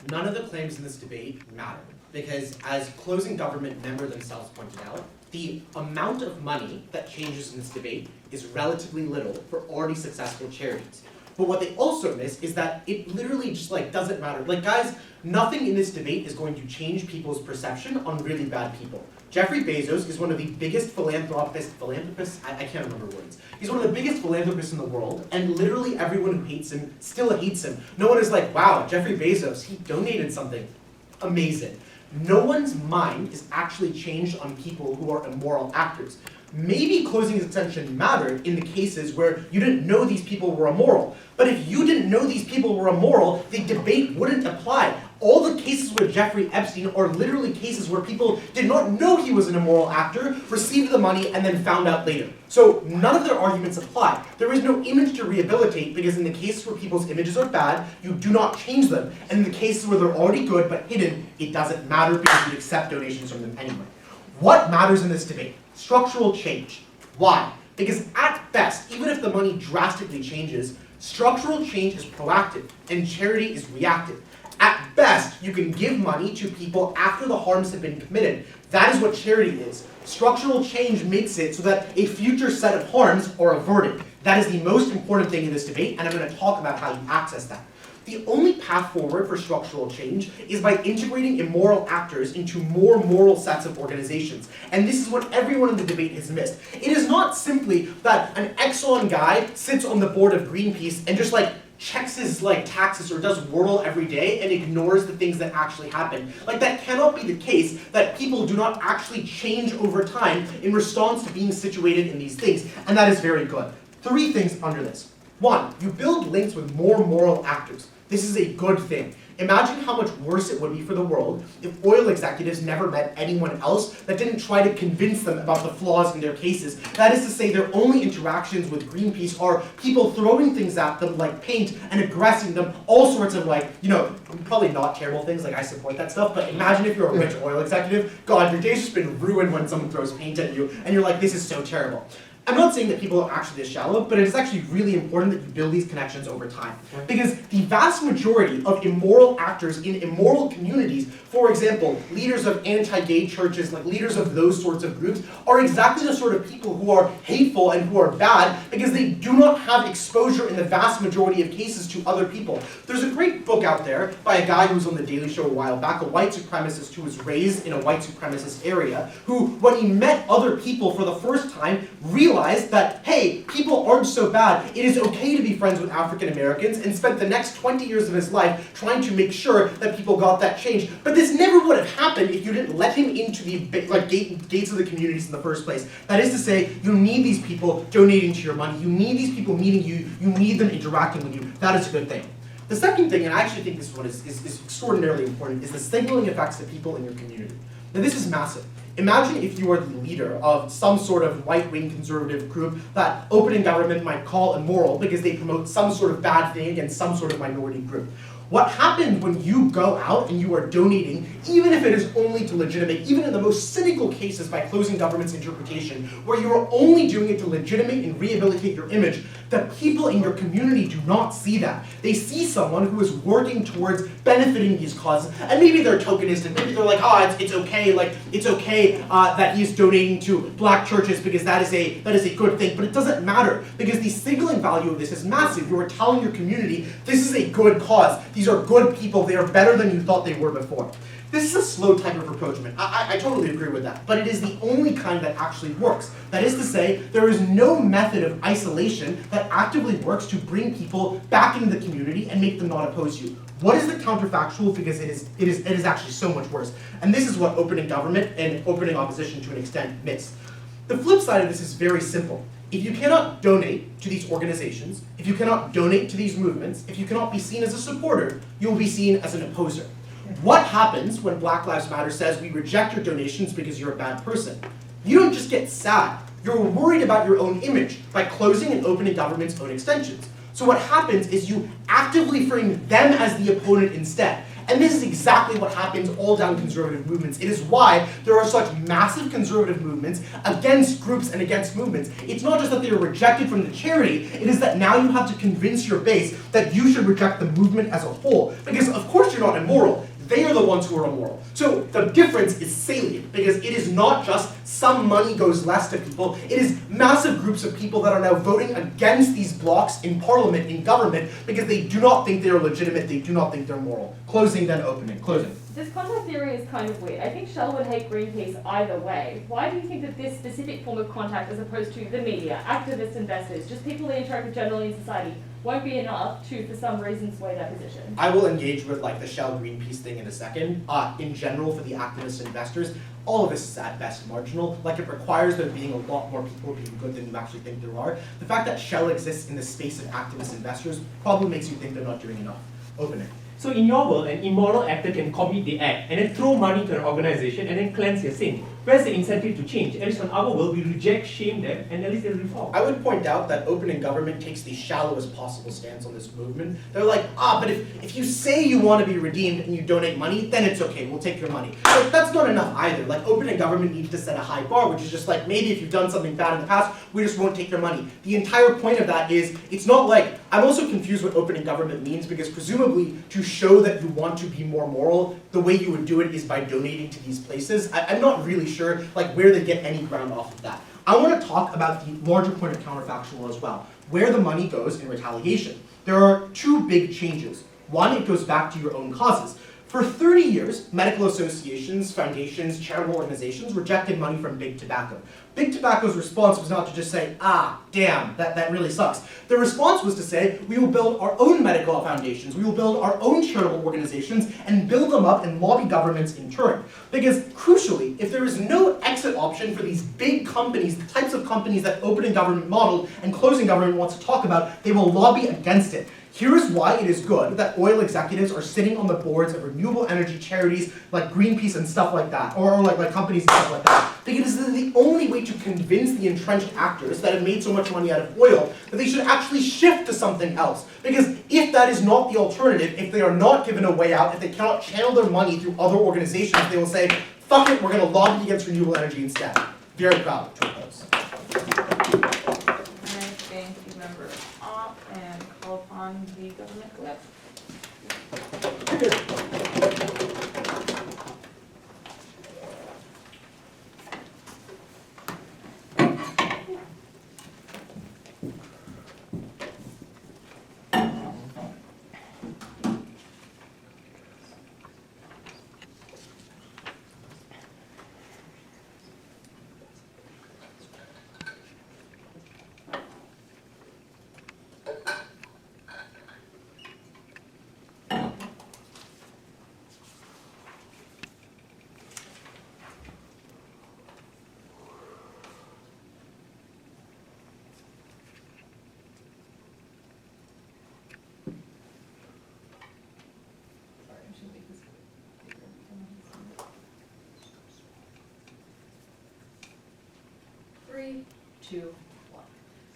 [SPEAKER 7] None of the claims in this debate matter, because as closing government member themselves pointed out, the amount of money that changes in this debate is relatively little for already successful charities. But what they also miss is that it literally just doesn't matter. Guys, nothing in this debate is going to change people's perception on really bad people. Jeffrey Bezos is one of the biggest philanthropists, I can't remember words. He's one of the biggest philanthropists in the world, and literally everyone who hates him still hates him. No one is like, wow, Jeffrey Bezos, he donated something amazing. No one's mind is actually changed on people who are immoral actors. Maybe closing exemption mattered in the cases where you didn't know these people were immoral. But if you didn't know these people were immoral, the debate wouldn't apply. All the cases with Jeffrey Epstein are literally cases where people did not know he was an immoral actor, received the money, and then found out later. So none of their arguments apply. There is no image to rehabilitate, because in the cases where people's images are bad, you do not change them. And in the cases where they're already good but hidden, it doesn't matter because you accept donations from them anyway. What matters in this debate? Structural change. Why? Because at best, even if the money drastically changes, structural change is proactive and charity is reactive. At best, you can give money to people after the harms have been committed. That is what charity is. Structural change makes it so that a future set of harms are averted. That is the most important thing in this debate, and I'm going to talk about how you access that. The only path forward for structural change is by integrating immoral actors into more moral sets of organizations. And this is what everyone in the debate has missed. It is not simply that an Exxon guy sits on the board of Greenpeace and just checks his taxes or does Wordle every day and ignores the things that actually happen. That cannot be the case, that people do not actually change over time in response to being situated in these things. And that is very good. 3 things under this. 1, you build links with more moral actors. This is a good thing. Imagine how much worse it would be for the world if oil executives never met anyone else that didn't try to convince them about the flaws in their cases. That is to say, their only interactions with Greenpeace are people throwing things at them like paint and aggressing them, all sorts of probably not terrible things, I support that stuff, but imagine if you're a rich oil executive, God, your day's just been ruined when someone throws paint at you, and you're like, this is so terrible. I'm not saying that people are actually this shallow, but it is actually really important that you build these connections over time. Because the vast majority of immoral actors in immoral communities, for example, leaders of anti-gay churches, leaders of those sorts of groups, are exactly the sort of people who are hateful and who are bad because they do not have exposure in the vast majority of cases to other people. There's a great book out there by a guy who was on The Daily Show a while back, a white supremacist who was raised in a white supremacist area, who, when he met other people for the first time, realized that, hey, people aren't so bad. It is okay to be friends with African Americans, and spent the next 20 years of his life trying to make sure that people got that change. But this never would have happened if you didn't let him into the gates of the communities in the first place. That is to say, you need these people donating to your money. You need these people meeting you. You need them interacting with you. That is a good thing. The second thing, and I actually think this is what is extraordinarily important, is the signaling effects to people in your community. Now this is massive. Imagine if you were the leader of some sort of right-wing conservative group that opening government might call immoral because they promote some sort of bad thing against some sort of minority group. What happens when you go out and you are donating, even if it is only to legitimate, even in the most cynical cases by closing government's interpretation, where you are only doing it to legitimate and rehabilitate your image, the people in your community do not see that. They see someone who is working towards benefiting these causes, and maybe they're tokenistic, maybe they're like, oh, it's okay, like, it's okay that he's donating to black churches because that is a good thing, but it doesn't matter, because the signaling value of this is massive. You are telling your community, this is a good cause, these are good people, they are better than you thought they were before. This is a slow type of approachment. I totally agree with that, but it is the only kind that actually works. That is to say, there is no method of isolation that actively works to bring people back into the community and make them not oppose you. What is the counterfactual? Because it is actually so much worse. And this is what opening government and opening opposition to an extent miss. The flip side of this is very simple. If you cannot donate to these organizations, if you cannot donate to these movements, if you cannot be seen as a supporter, you will be seen as an opposer. What happens when Black Lives Matter says we reject your donations because you're a bad person? You don't just get sad. You're worried about your own image by closing and opening government's own extensions. So what happens is you actively frame them as the opponent instead. And this is exactly what happens all down conservative movements. It is why there are such massive conservative movements against groups and against movements. It's not just that they are rejected from the charity, it is that now you have to convince your base that you should reject the movement as a whole. Because of course you're not immoral. They are the ones who are immoral. So the difference is salient, because it is not just some money goes less to people, it is massive groups of people that are now voting against these blocks in parliament, in government, because they do not think they are legitimate, they do not think they're moral. Closing, then opening. Closing.
[SPEAKER 6] This contact theory is kind of weird. I think Shell would hate Greenpeace either way. Why do you think that this specific form of contact, as opposed to the media, activists, investors, just people they interact with generally in society, won't be enough to, for some reason, sway their position?
[SPEAKER 7] I will engage with like the Shell Greenpeace thing in a second. In general, for the activists and investors, all of this is at best marginal. Like, it requires there being a lot more people being good than you actually think there are. The fact that Shell exists in the space of activist investors probably makes you think they're not doing enough. Opening.
[SPEAKER 1] So in your world, an immoral actor can commit the act and then throw money to an organization and then cleanse their sin. Where's the incentive to change? At least on our world, we reject, shame them, and at least they'll reform.
[SPEAKER 7] I would point out that opening government takes the shallowest possible stance on this movement. They're like, but if you say you want to be redeemed and you donate money, then it's okay, we'll take your money. But that's not enough either. Like, opening government needs to set a high bar, which is just like, maybe if you've done something bad in the past, we just won't take your money. The entire point of that is, it's not like, I'm also confused what opening government means, because presumably to show that you want to be more moral, the way you would do it is by donating to these places. I'm not really sure like where they get any ground off of that. I want to talk about the larger point of counterfactual as well, where the money goes in retaliation. There are two big changes. One, it goes back to your own causes. For 30 years, medical associations, foundations, charitable organizations rejected money from Big Tobacco. Big Tobacco's response was not to just say, damn, that really sucks. Their response was to say, we will build our own medical foundations, we will build our own charitable organizations, and build them up and lobby governments in turn. Because crucially, if there is no exit option for these big companies, the types of companies that opening government modeled and closing government wants to talk about, they will lobby against it. Here is why it is good that oil executives are sitting on the boards of renewable energy charities like Greenpeace and stuff like that, or like companies and stuff like that. Because it is the only way to convince the entrenched actors that have made so much money out of oil that they should actually shift to something else. Because if that is not the alternative, if they are not given a way out, if they cannot channel their money through other organizations, they will say, fuck it, we're going to lobby against renewable energy instead. Very proud to oppose.
[SPEAKER 4] Thank you, member Opp, and call upon the government whip.
[SPEAKER 6] Three, two, one.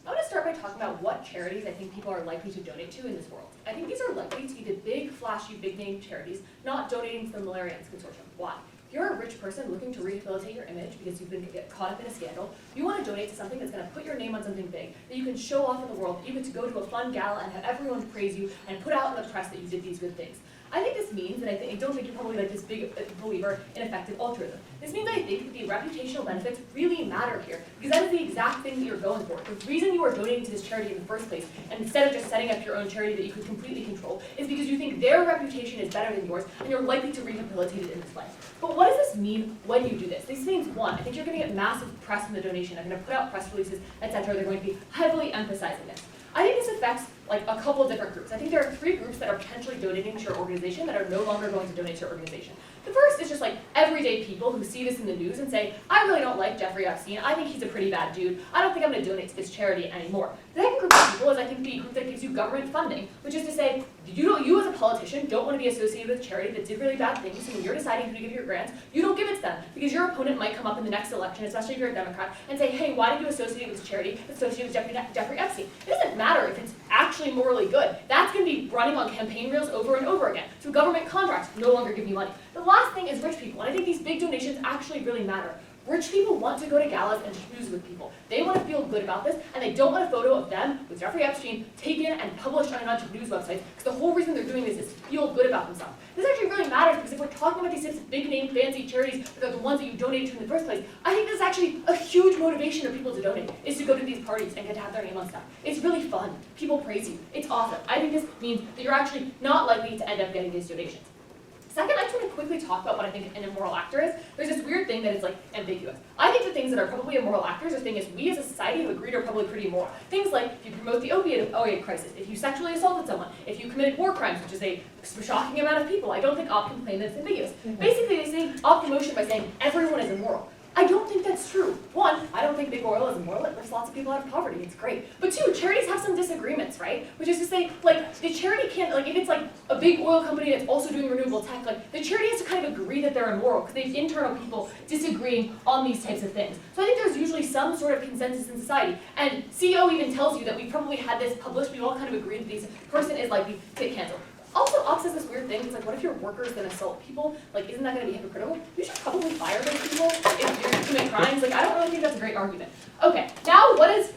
[SPEAKER 6] I want to start start by talking about what charities I think people are likely to donate to in this world. I think these are likely to be the big, flashy, big-name charities not donating to the Malaya Consortium. Why? If you're a rich person looking to rehabilitate your image because you've been caught up in a scandal, you want to donate to something that's going to put your name on something big, that you can show off in the world, that you get to go to a fun gala and have everyone praise you and put out in the press that you did these good things. I think this means that I don't think you're probably like this big believer in effective altruism. This means I think that the reputational benefits really matter here, because that is the exact thing that you're going for. The reason you are donating to this charity in the first place, and instead of just setting up your own charity that you could completely control, is because you think their reputation is better than yours, and you're likely to rehabilitate it in this way. But what does this mean when you do this? This means, one, I think you're going to get massive press from the donation. They're going to put out press releases, etc. They're going to be heavily emphasizing this. I think this affects like a couple of different groups. I think there are 3 groups that are potentially donating to your organization that are no longer going to donate to your organization. The first is just like everyday people who see this in the news and say, I really don't like Jeffrey Epstein. I think he's a pretty bad dude. I don't think I'm going to donate to this charity anymore. The second group of people is I think the group that gives you government funding, which is to say, you as a politician don't want to be associated with a charity that did really bad things, and when you're deciding who to give your grants, you don't give it to them, because your opponent might come up in the next election, especially if you're a Democrat, and say, hey, why did you associate with this charity associated with Jeffrey Epstein? It doesn't matter if it's actually morally good. That's going to be running on campaign reels over and over again. So government contracts no longer give you money. The last thing is rich people, and I think these big donations actually really matter. Rich people want to go to galas and schmooze with people. They want to feel good about this, and they don't want a photo of them with Jeffrey Epstein taken and published on a bunch of news websites, because the whole reason they're doing this is to feel good about themselves. This actually really matters, because if we're talking about these types of big-name, fancy charities that are the ones that you donated to in the first place, I think this is actually a huge motivation of people to donate, is to go to these parties and get to have their name on stuff. It's really fun. People praise you. It's awesome. I think this means that you're actually not likely to end up getting these donations. Second, I just want to quickly talk about what I think an immoral actor is. There's this weird thing that is like ambiguous. I think the things that are probably immoral actors are things we as a society have agreed are probably pretty immoral. Things like if you promote the opioid crisis, if you sexually assaulted someone, if you committed war crimes, which is a shocking amount of people. I don't think Op can claim that it's ambiguous. Basically, they say Op promotion by saying everyone is immoral. I don't think that's true. One, I don't think big oil is immoral. It lifts lots of people out of poverty. It's great. But two, charities have some disagreements, right? Which is to say, like, the charity can't, like, if it's like a big oil company that's also doing renewable tech, like, the charity has to kind of agree that they're immoral because they have internal people disagreeing on these types of things. So I think there's usually some sort of consensus in society. And CEO even tells you that we probably had this published. We all kind of agreed that this person is likely to get canceled. Also, Ops says this weird thing. It's like, what if your workers then assault people? Like, isn't that going to be hypocritical? You should probably fire those people if you're committing crimes. Like, I don't really think that's a great argument. Okay, now what is...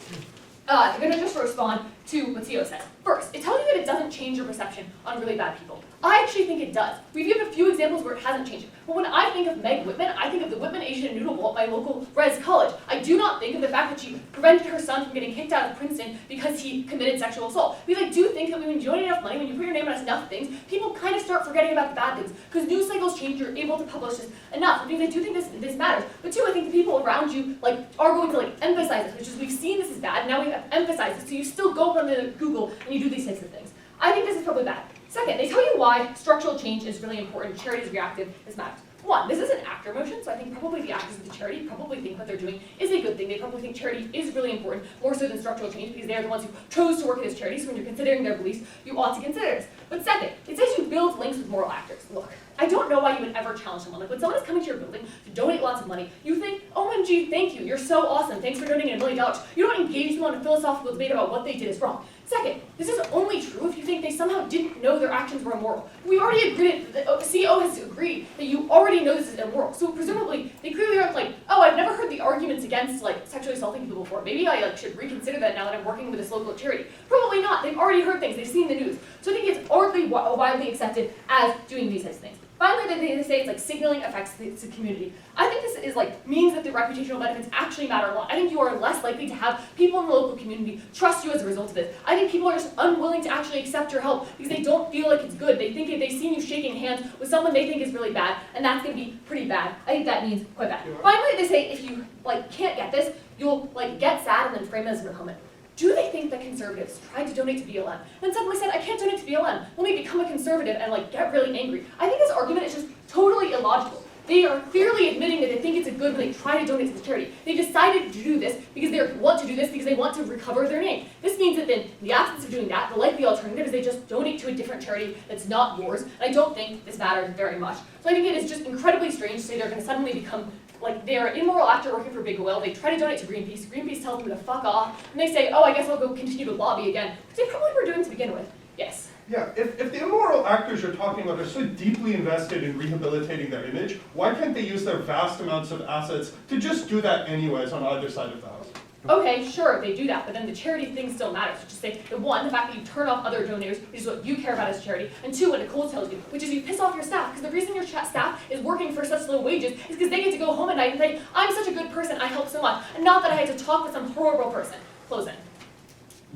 [SPEAKER 6] I'm going to just respond to what CEO says. First, it tells you that it doesn't change your perception on really bad people. I actually think it does. We've given a few examples where it hasn't changed it. But when I think of Meg Whitman, I think of the Whitman Asian Noodle Bowl at my local res college. I do not think of the fact that she prevented her son from getting kicked out of Princeton because he committed sexual assault. Because I do think that when you donate enough money, when you put your name on enough things, people kind of start forgetting about the bad things. Because news cycles change, you're able to publish this enough. Because I do think this matters. But two, I think the people around you are going to emphasize this, which is we've seen this is bad, now we have emphasized it, so you still go on the Google and you do these types of things. I think this is probably bad. Second, they tell you why structural change is really important, charity is reactive, this matters. One, this is an actor motion, so I think probably the actors of the charity probably think what they're doing is a good thing. They probably think charity is really important, more so than structural change, because they're the ones who chose to work at this charity, so when you're considering their beliefs, you ought to consider this. But second, it says you build links with moral actors. Look, I don't know why you would ever challenge someone. Like when someone is coming to your building to donate lots of money, you think, OMG, thank you, you're so awesome, thanks for donating $1 million. You don't engage them on a philosophical debate about what they did is wrong. Second, this is only true if you think they somehow didn't know their actions were immoral. We already agreed, the CEO has agreed that you already know this is immoral. So presumably, they clearly aren't like, oh, I've never heard the arguments against sexually assaulting people before. Maybe I should reconsider that now that I'm working with this local charity. Probably not. They've already heard things. They've seen the news. So I think it's already widely accepted as doing these types of things. Finally, they say it's signaling affects the community. I think this is means that the reputational benefits actually matter a lot. I think you are less likely to have people in the local community trust you as a result of this. I think people are just unwilling to actually accept your help because they don't feel like it's good. They think if they've seen you shaking hands with someone they think is really bad, and that's going to be pretty bad. I think that means quite bad. Finally, they say if you can't get this, you'll get sad and then frame it as a moment. Do they think that conservatives tried to donate to BLM, then suddenly said, I can't donate to BLM, let me become a conservative and get really angry? I think this argument is just totally illogical. They are clearly admitting that they think it's a good when they try to donate to the charity. They decided to do this because they want to do this because they want to recover their name. This means that then, in the absence of doing that, the likely alternative is they just donate to a different charity that's not yours, and I don't think this matters very much. So I think it is just incredibly strange to say they're going to suddenly become like they're an immoral actor working for big oil, they try to donate to Greenpeace, Greenpeace tells them to fuck off, and they say, oh, I guess I'll go continue to lobby again, which they probably were doing to begin with. Yes.
[SPEAKER 3] Yeah, if the immoral actors you're talking about are so deeply invested in rehabilitating their image, why can't they use their vast amounts of assets to just do that anyways on either side of the house?
[SPEAKER 6] Okay, sure, they do that, but then the charity thing still matters. Which is say, the one, the fact that you turn off other donors, which is what you care about as charity, and two, what Nicole tells you, which is you piss off your staff, because the reason your staff is working for such low wages is because they get to go home at night and say, I'm such a good person, I help so much, and not that I had to talk with some horrible person. Closing.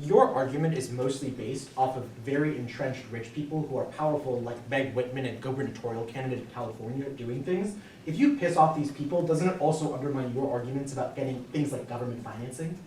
[SPEAKER 7] Your argument is mostly based off of very entrenched rich people who are powerful, like Meg Whitman, a gubernatorial candidate in California, doing things. If you piss off these people, doesn't it also undermine your arguments about getting things like government financing?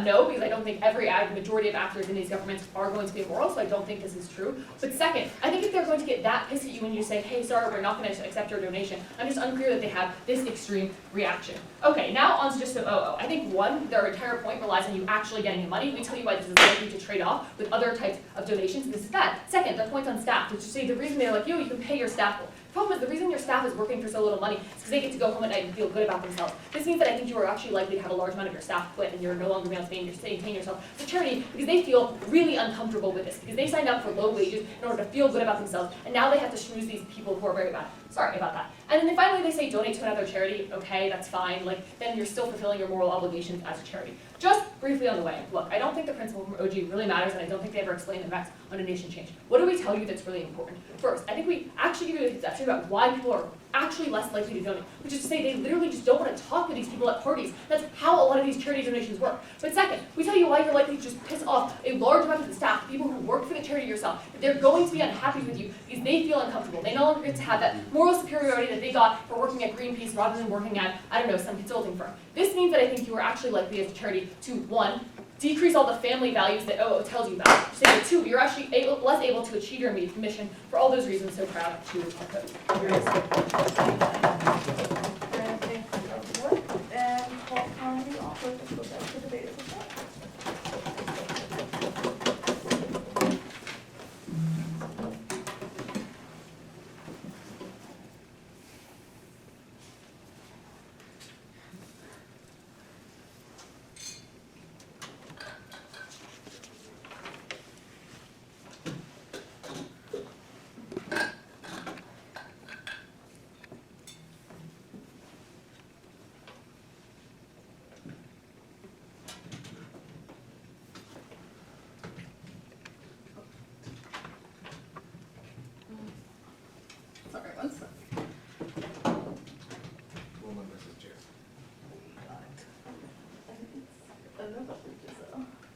[SPEAKER 6] No, because I don't think the majority of actors in these governments are going to be immoral, so I don't think this is true. But second, I think if they're going to get that pissed at you when you say, hey, sorry, we're not going to accept your donation, I'm just unclear that they have this extreme reaction. Okay, now on to just the I think one, their entire point relies on you actually getting the money. We tell you why this is likely to trade off with other types of donations. This is bad. Second, their point on staff, which is say the reason they're like, you can pay your staff more. The problem is the reason your staff is working for so little money is because they get to go home at night and feel good about themselves. This means that I think you are actually likely to have a large amount of your staff quit and you're no longer going to be able to maintain yourself as a charity because they feel really uncomfortable with this, because they signed up for low wages in order to feel good about themselves, and now they have to schmooze these people who are very bad. Sorry about that. And then finally they say donate to another charity. Okay, that's fine. Like, then you're still fulfilling your moral obligations as a charity. Just briefly on the way. Look, I don't think the principle from OG really matters, and I don't think they ever explain the effects on a nation change. What do we tell you that's really important? First, I think we actually give you a conception about why people are actually less likely to donate, which is to say they literally just don't want to talk to these people at parties. That's how a lot of these charity donations work. But second, we tell you why you're likely to just piss off a large amount of the staff, people who work for the charity yourself, that they're going to be unhappy with you because they feel uncomfortable. They no longer get to have that moral superiority that they got for working at Greenpeace rather than working at, I don't know, some consulting firm. This means that I think you are actually likely as a charity to, one, decrease all the family values that OO tells you about. So two, you're actually less able to achieve your mission. For all those reasons, so proud to oppose.
[SPEAKER 4] And call upon the author to close out the debate as well. Sorry, one sec.
[SPEAKER 2] Woman versus Jess.
[SPEAKER 4] I think it's another Giselle. I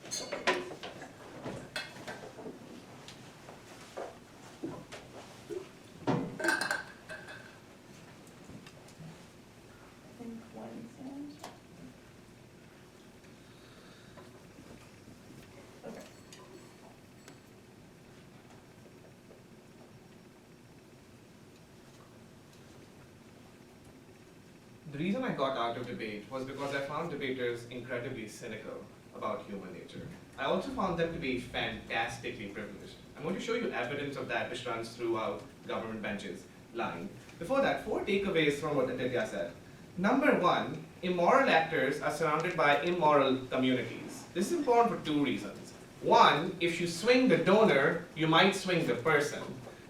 [SPEAKER 4] think Wednesday. Okay.
[SPEAKER 2] The reason I got out of debate was because I found debaters incredibly cynical about human nature. I also found them to be fantastically privileged. I'm going to show you evidence of that which runs throughout government benches line. Before that, 4 takeaways from what Aditya said. Number 1, immoral actors are surrounded by immoral communities. This is important for 2 reasons. 1, if you swing the donor, you might swing the person.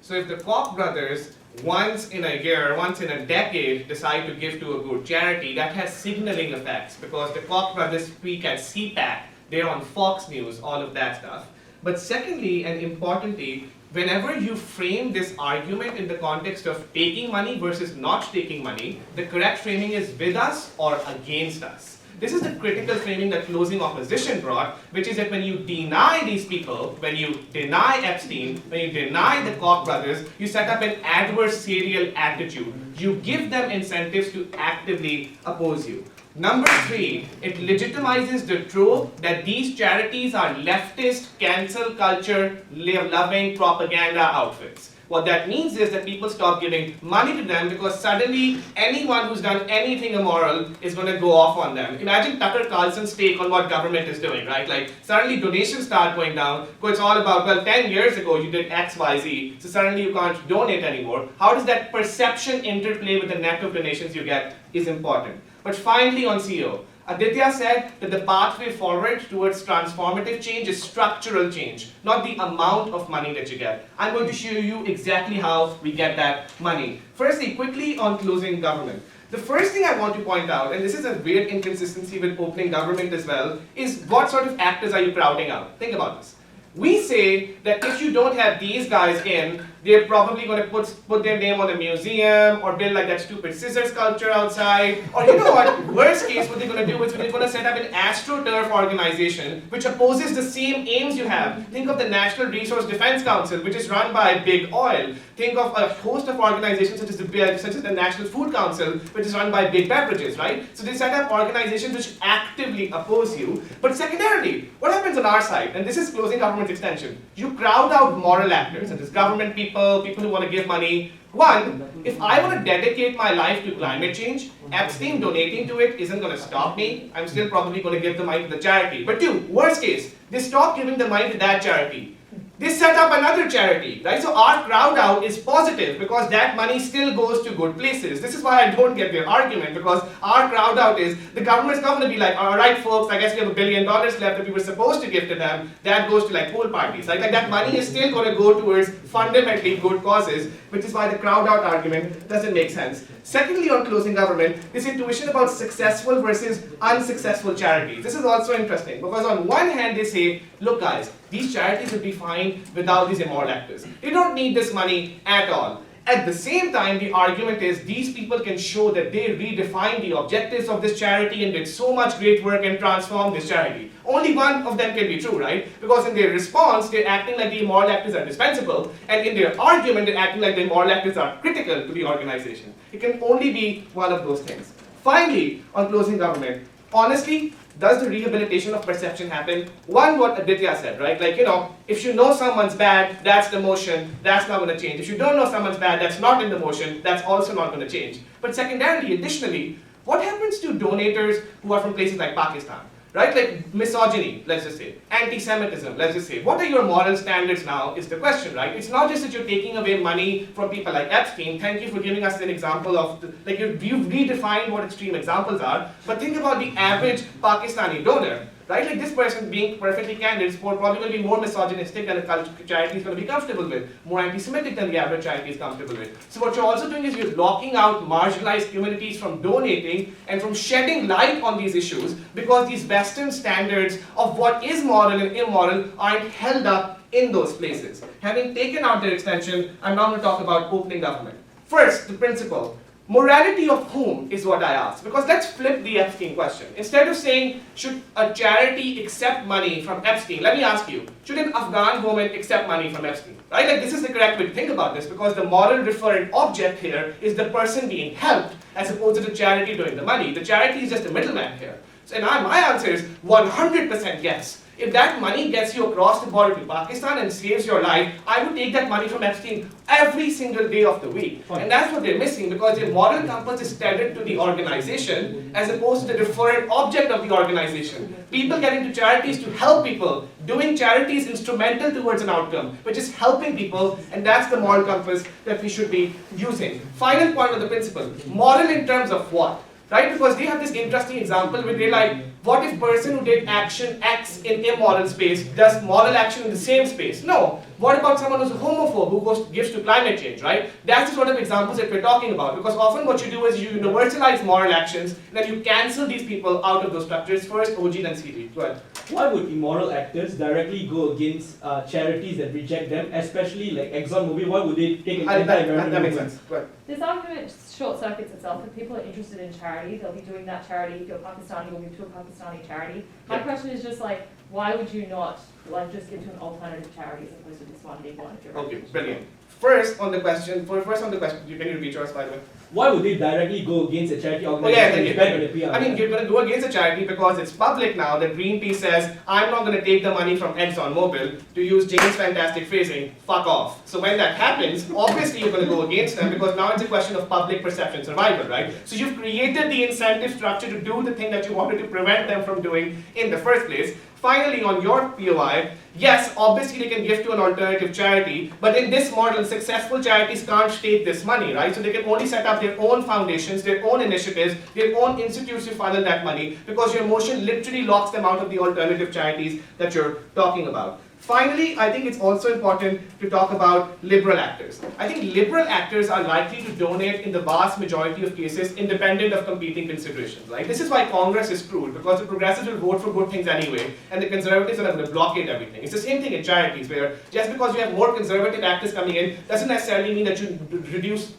[SPEAKER 2] So if the Koch brothers once in a year, once in a decade, decide to give to a good charity, that has signaling effects because the Koch brothers speak at CPAC, they're on Fox News, all of that stuff. But secondly, and importantly, whenever you frame this argument in the context of taking money versus not taking money, the correct framing is with us or against us. This is the critical framing that closing opposition brought, which is that when you deny these people, when you deny Epstein, when you deny the Koch brothers, you set up an adversarial attitude. You give them incentives to actively oppose you. Number 3, it legitimizes the trope that these charities are leftist, cancel culture, loving propaganda outfits. What that means is that people stop giving money to them because suddenly anyone who's done anything immoral is going to go off on them. Imagine Tucker Carlson's take on what government is doing, right? Like suddenly donations start going down. So it's all about, well, 10 years ago you did X, Y, Z, so suddenly you can't donate anymore. How does that perception interplay with the net of donations you get is important. But finally on CEO, Aditya said that the pathway forward towards transformative change is structural change, not the amount of money that you get. I'm going to show you exactly how we get that money. Firstly, quickly on closing government. The first thing I want to point out, and this is a weird inconsistency with opening government as well, is what sort of actors are you crowding out? Think about this. We say that if you don't have these guys in, they're probably going to put their name on a museum or build like that stupid scissor sculpture outside. Or you know what, worst case, what they're going to do is they're going to set up an AstroTurf organization which opposes the same aims you have. Think of the National Resource Defense Council, which is run by big oil. Think of a host of organizations such as the National Food Council, which is run by big beverages, right? So they set up organizations which actively oppose you. But secondarily, what happens on our side, and this is closing government's extension, you crowd out moral actors, such as government people who want to give money. One, if I want to dedicate my life to climate change, Epstein donating to it isn't going to stop me. I'm still probably going to give the money to the charity. But two, worst case, they stop giving the money to that charity. They set up another charity, right? So our crowd out is positive because that money still goes to good places. This is why I don't get their argument, because our crowd out is the government's not going to be like, all right, folks, I guess we have $1 billion left that we were supposed to give to them. That goes to like pool parties. Like that money is still going to go towards fundamentally good causes, which is why the crowd out argument doesn't make sense. Secondly, on closing government, this intuition about successful versus unsuccessful charities. This is also interesting because on one hand they say, look guys, these charities would be fine without these immoral actors. They don't need this money at all. At the same time, the argument is these people can show that they redefined the objectives of this charity and did so much great work and transformed this charity. Only one of them can be true, right? Because in their response, they're acting like the immoral actors are dispensable, and in their argument, they're acting like the immoral actors are critical to the organization. It can only be one of those things. Finally, on closing government, honestly, does the rehabilitation of perception happen? One, what Aditya said, right? Like, you know, if you know someone's bad, that's the motion, that's not going to change. If you don't know someone's bad, that's not in the motion, that's also not going to change. But secondarily, additionally, what happens to donators who are from places like Pakistan? Right? Like misogyny, let's just say, anti-Semitism, let's just say. What are your moral standards now is the question, right? It's not just that you're taking away money from people like Epstein. Thank you for giving us an example of, you've redefined what extreme examples are, but think about the average Pakistani donor. Right? Like this person, being perfectly candid, is probably going to be more misogynistic than a charity is going to be comfortable with, more anti-Semitic than the average charity is comfortable with. So what you're also doing is you're locking out marginalized communities from donating and from shedding light on these issues because these Western standards of what is moral and immoral aren't held up in those places. Having taken out their extension, I'm now going to talk about opening government. First, the principle. Morality of whom is what I ask, because let's flip the Epstein question. Instead of saying, should a charity accept money from Epstein, let me ask you, should an Afghan woman accept money from Epstein? Right? Like this is the correct way to think about this, because the moral referent object here is the person being helped, as opposed to the charity doing the money. The charity is just a middleman here. So, and my answer is 100% yes. If that money gets you across the border to Pakistan and saves your life, I would take that money from Epstein every single day of the week. And that's what they're missing, because their moral compass is tethered to the organization as opposed to the referent object of the organization. People get into charities to help people. Doing charity is instrumental towards an outcome, which is helping people, and that's the moral compass that we should be using. Final point of the principle, moral in terms of what? Right? Because they have this interesting example where they're like, what if person who did action X in immoral space does moral action in the same space? No. What about someone who's a homophobe who gives to climate change, right? That's the sort of examples that we're talking about, because often what you do is you universalize moral actions and then you cancel these people out of those structures. First, OG, then CG. Go ahead.
[SPEAKER 8] Why would immoral actors directly go against charities that reject them, especially like ExxonMobil? Why would they take an anti-environmental
[SPEAKER 2] That makes
[SPEAKER 8] movement?
[SPEAKER 2] sense. Go ahead.
[SPEAKER 6] This argument short circuits itself. If people are interested in charity, they'll be doing that charity. If you're Pakistani, you'll give to a Pakistani charity. My question is just like, why would you not like just give to an alternative charity as opposed to this one big one? If you're
[SPEAKER 2] Okay, brilliant. First on the question, can you repeat yours by the way?
[SPEAKER 8] Why would they directly go against a charity
[SPEAKER 2] Oh
[SPEAKER 8] organization
[SPEAKER 2] yeah,
[SPEAKER 8] which banned on the PR?
[SPEAKER 2] I mean, you're going to go against a charity because it's public now that Greenpeace says, I'm not going to take the money from ExxonMobil, to use Jane's fantastic phrasing, fuck off. So when that happens, obviously you're going to go against them because now it's a question of public perception survival, right? So you've created the incentive structure to do the thing that you wanted to prevent them from doing in the first place. Finally, on your POI, yes, obviously they can give to an alternative charity, but in this model, successful charities can't take this money, right? So they can only set up their own foundations, their own initiatives, their own institutes to funnel that money, because your motion literally locks them out of the alternative charities that you're talking about. Finally, I think it's also important to talk about liberal actors. I think liberal actors are likely to donate in the vast majority of cases independent of competing considerations, right? This is why Congress is screwed, because the progressives will vote for good things anyway, and the conservatives are going to blockade everything. It's the same thing in charities, where just because you have more conservative actors coming in, doesn't necessarily mean that you reduce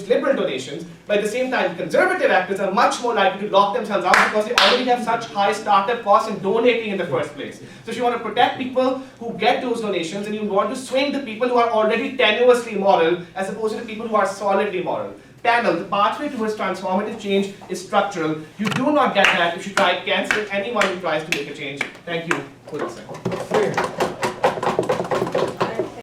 [SPEAKER 2] liberal donations, but at the same time, conservative actors are much more likely to lock themselves out because they already have such high startup costs in donating in the first place. So if you want to protect people who get those donations, and you want to swing the people who are already tenuously moral as opposed to the people who are solidly moral. Panel, the pathway towards transformative change is structural. You do not get that if you try to cancel anyone who tries to make a change. Thank you for listening.